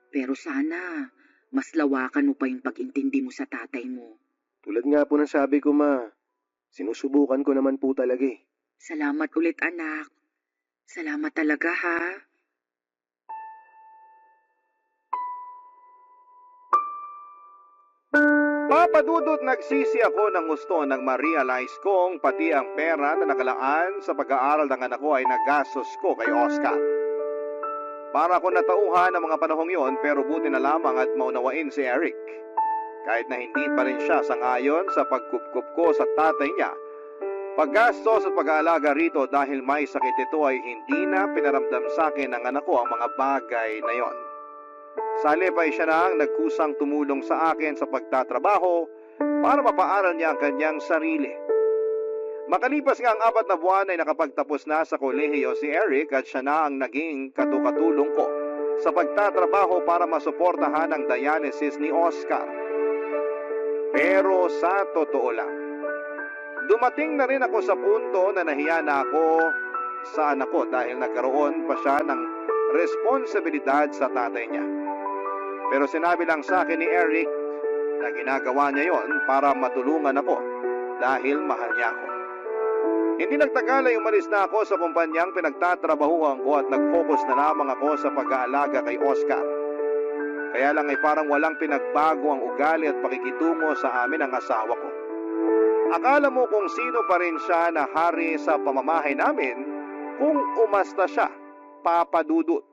Pero sana, mas lawakan mo pa yung pag-intindi mo sa tatay mo. Tulad nga po ng sabi ko, ma. Sinusubukan ko naman po talaga Salamat ulit, anak. Salamat talaga, ha? Papadudot nagsisi ako ng gusto nang ma-realize kong pati ang pera na nakalaan sa pag-aaral ng anak ko ay nagastos ko kay Oscar. Para ako natauhan ng mga panahong yon pero buti na lamang at maunawain si Eric. Kahit na hindi pa rin siya sangayon sa pagkupkup ko sa tatay niya, paggastos at pag-aalaga rito dahil may sakit ito ay hindi na pinaramdam sa akin ng anak ko ang mga bagay na yon. Salip ay siya na ang nagkusang tumulong sa akin sa pagtatrabaho para mapaaral niya ang kanyang sarili. Makalipas nga ang 4 na buwan ay nakapagtapos na sa kolehiyo si Eric at siya na ang naging katukatulong ko sa pagtatrabaho para masuportahan ang dialysis ni Oscar. Pero sa totoo lang, dumating na rin ako sa punto na nahiya na ako sa anak ko dahil nagkaroon pa siya ng responsibilidad sa tatay niya. Pero sinabi lang sa akin ni Eric na ginagawa niya yon para matulungan ako dahil mahal niya ako. Hindi nagtagal ay umalis na ako sa kumpanyang pinagtatrabahuhan ko at nag-focus na lamang ako sa pag-aalaga kay Oscar. Kaya lang ay parang walang pinagbago ang ugali at pakikitungo sa amin ng asawa ko. Akala mo kung sino pa rin siya na hari sa pamamahay namin kung umasta siya, Papa Dudut.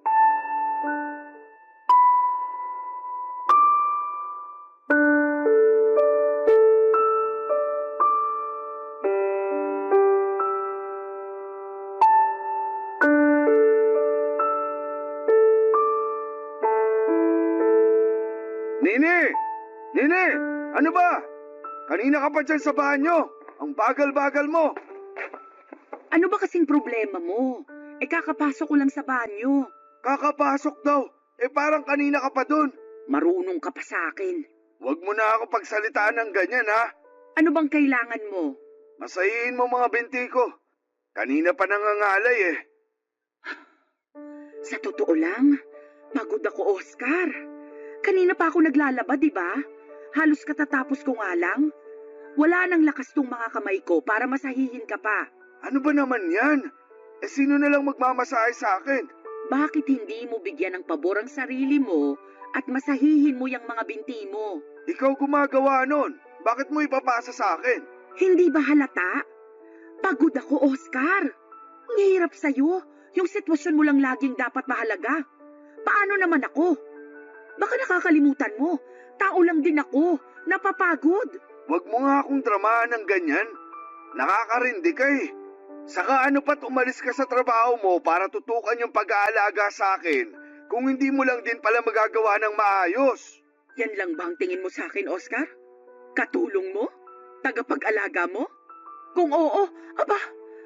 Nini! Nini! Ano ba? Kanina ka pa dyan sa banyo. Ang bagal-bagal mo. Ano ba kasing problema mo? Kakapasok ko lang sa banyo. Kakapasok daw. Parang kanina ka pa dun. Marunong ka pa sa akin. Huwag mo na ako pagsalitaan ng ganyan, ha? Ano bang kailangan mo? Masayin mo mga binti ko. Kanina pa nangangalay Sa totoo lang, pagod ako, Oscar. Kanina pa ako naglalaba, di ba? Halos katatapos ko nga lang. Wala nang lakas tong mga kamay ko para masahihin ka pa. Ano ba naman yan? Sino na lang magmamasahe sa akin? Bakit hindi mo bigyan ng pabor ang sarili mo at masahihin mo yung mga binti mo? Ikaw gumagawa nun. Bakit mo ipapasa sa akin? Hindi ba halata? Pagod ako, Oscar. Ang hirap sa'yo. Yung sitwasyon mo lang laging dapat mahalaga. Paano naman ako? Baka nakakalimutan mo. Tao lang din ako. Napapagod. Huwag mo nga akong dramahan ng ganyan. Nakakarindi ka Saka ano pa't umalis ka sa trabaho mo para tutukan yung pag-aalaga sa akin kung hindi mo lang din pala magagawa ng maayos? Yan lang ba ang tingin mo sa akin, Oscar? Katulong mo? Tagapag-alaga mo? Kung oo, aba,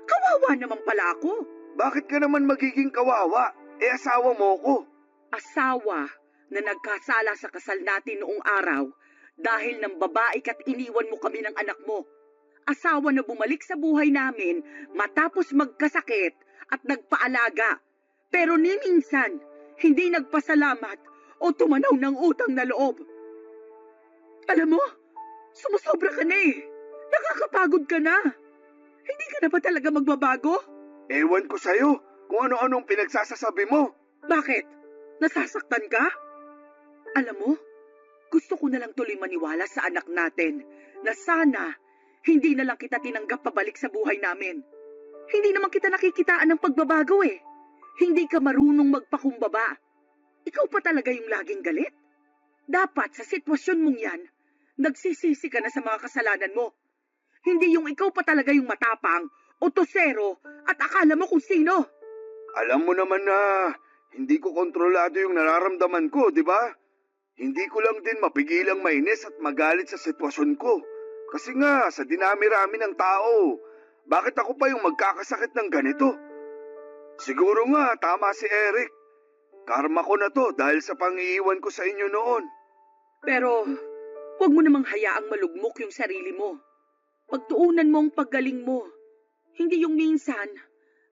kawawa naman pala ako. Bakit ka naman magiging kawawa? Asawa mo ko. Asawa na nagkasala sa kasal natin noong araw dahil ng babae ka't iniwan mo kami ng anak mo. Asawa na bumalik sa buhay namin matapos magkasakit at nagpaalaga. Pero ni minsan, hindi nagpasalamat o tumanaw ng utang na loob. Alam mo, sumusobra ka na Nakakapagod ka na. Hindi ka na ba talaga magbabago? Ewan ko sa'yo kung ano-anong pinagsasasabi mo. Bakit? Nasasaktan ka? Alam mo, gusto ko na lang tuloy maniwala sa anak natin na sana hindi na lang kita tinanggap pabalik sa buhay namin. Hindi naman kita nakikitaan ng pagbabago Hindi ka marunong magpakumbaba. Ikaw pa talaga yung laging galit. Dapat sa sitwasyon mong yan, nagsisisi ka na sa mga kasalanan mo. Hindi yung ikaw pa talaga yung matapang, otosero, at akala mo kung sino. Alam mo naman na hindi ko kontrolado yung nararamdaman ko, di ba? Hindi ko lang din mapigilang mainis at magalit sa sitwasyon ko. Kasi nga, sa dinami-rami ng tao, bakit ako pa yung magkakasakit ng ganito? Siguro nga, tama si Eric. Karma ko na to dahil sa pangiiwan ko sa inyo noon. Pero, huwag mo namang hayaang malugmok yung sarili mo. Pagtuunan mo ang paggaling mo. Hindi yung minsan,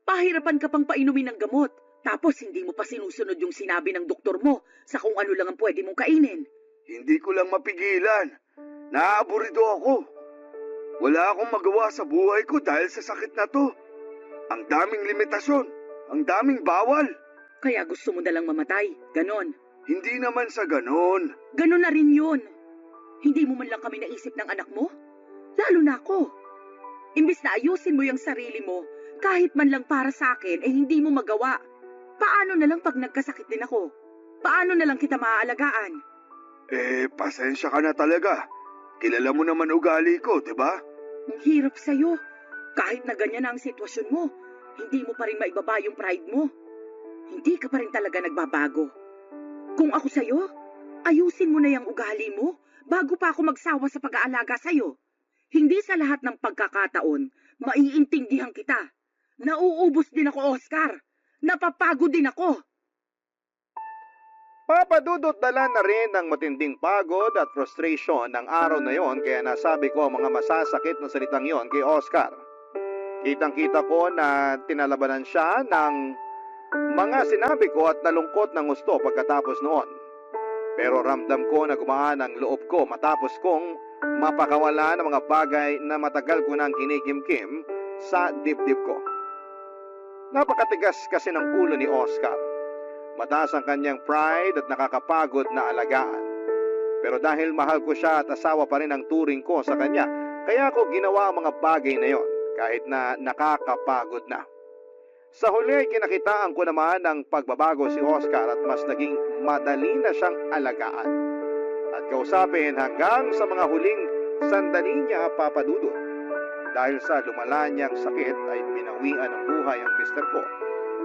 pahirapan ka pang painumin ng gamot, tapos hindi mo pa sinusunod yung sinabi ng doktor mo sa kung ano lang ang pwede mong kainin. Hindi ko lang mapigilan. Naaaburido ako. Wala akong magawa sa buhay ko dahil sa sakit na to. Ang daming limitasyon, ang daming bawal. Kaya gusto mo nalang mamatay, ganon. Hindi naman sa ganon. Ganon na rin yun. Hindi mo man lang kami naisip ng anak mo? Lalo na ako. Imbis na ayusin mo yung sarili mo, kahit man lang para sa akin, hindi mo magawa. Paano na lang pag nagkasakit din ako? Paano na lang kita maaalagaan? Pasensya ka na talaga. Kilala mo naman ugali ko, di ba? Ang hirap sa'yo. Kahit na ganyan na ang sitwasyon mo, hindi mo pa rin maibaba yung pride mo. Hindi ka pa rin talaga nagbabago. Kung ako sa'yo, ayusin mo na yung ugali mo bago pa ako magsawa sa pag-aalaga sa'yo. Hindi sa lahat ng pagkakataon, maiintindihan kita. Nauubos din ako, Oscar. Napapagod din ako. Papa Dudut dala na rin ng matinding pagod at frustration ng araw na yon kaya nasabi ko ang mga masasakit na salitang yon kay Oscar. Kitang-kita ko na tinalabanan siya ng mga sinabi ko at nalungkot ng gusto pagkatapos noon. Pero ramdam ko na gumaan ang loob ko matapos kong mapakawala ng mga bagay na matagal ko nang kinikimkim sa dibdib ko. Napakatigas kasi ng ulo ni Oscar. Mataas ang kanyang pride at nakakapagod na alagaan. Pero dahil mahal ko siya at asawa pa rin ang turing ko sa kanya, Kaya ako ginawa ang mga bagay na yon kahit na nakakapagod na. Sa huli ay kinakitaan ko naman ang pagbabago si Oscar at mas naging madali na siyang alagaan at kausapin hanggang sa mga huling sandali niya, Papa Dudut. Dahil sa lumala niyang sakit ay binawian ng buhay ang mister ko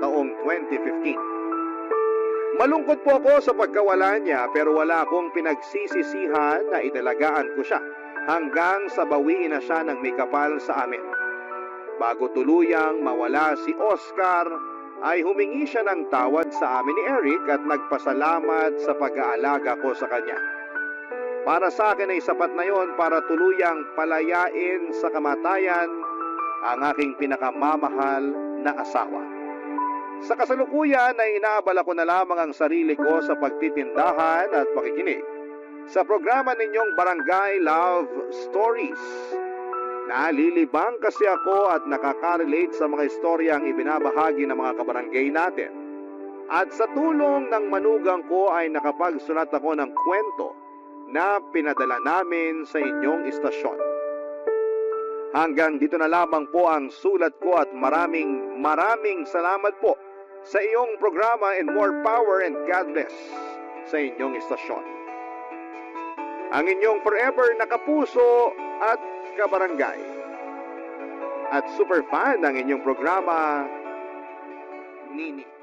taong 2015. Malungkot po ako sa pagkawala niya pero wala akong pinagsisisihan na italagaan ko siya hanggang sa bawiin na siya ng may kapal sa amin. Bago tuluyang mawala si Oscar, ay humingi siya ng tawad sa amin ni Eric at nagpasalamat sa pag-aalaga ko sa kanya. Para sa akin ay sapat na yon para tuluyang palayain sa kamatayan ang aking pinakamamahal na asawa. Sa kasalukuyan ay inaabala ko na lamang ang sarili ko sa pagtitindahan at pakikinig sa programa ninyong Barangay Love Stories. Nalilibang kasi ako at nakaka-relate sa mga istoryang ibinabahagi ng mga kabarangay natin. At sa tulong ng manugang ko ay nakapagsulat ako ng kwento na pinadala namin sa inyong istasyon. Hanggang dito na lamang po ang sulat ko at maraming salamat po sa iyong programa and more power and God bless sa inyong istasyon. Ang inyong forever na kapuso at kabarangay. At super fan ng inyong programa, Nini.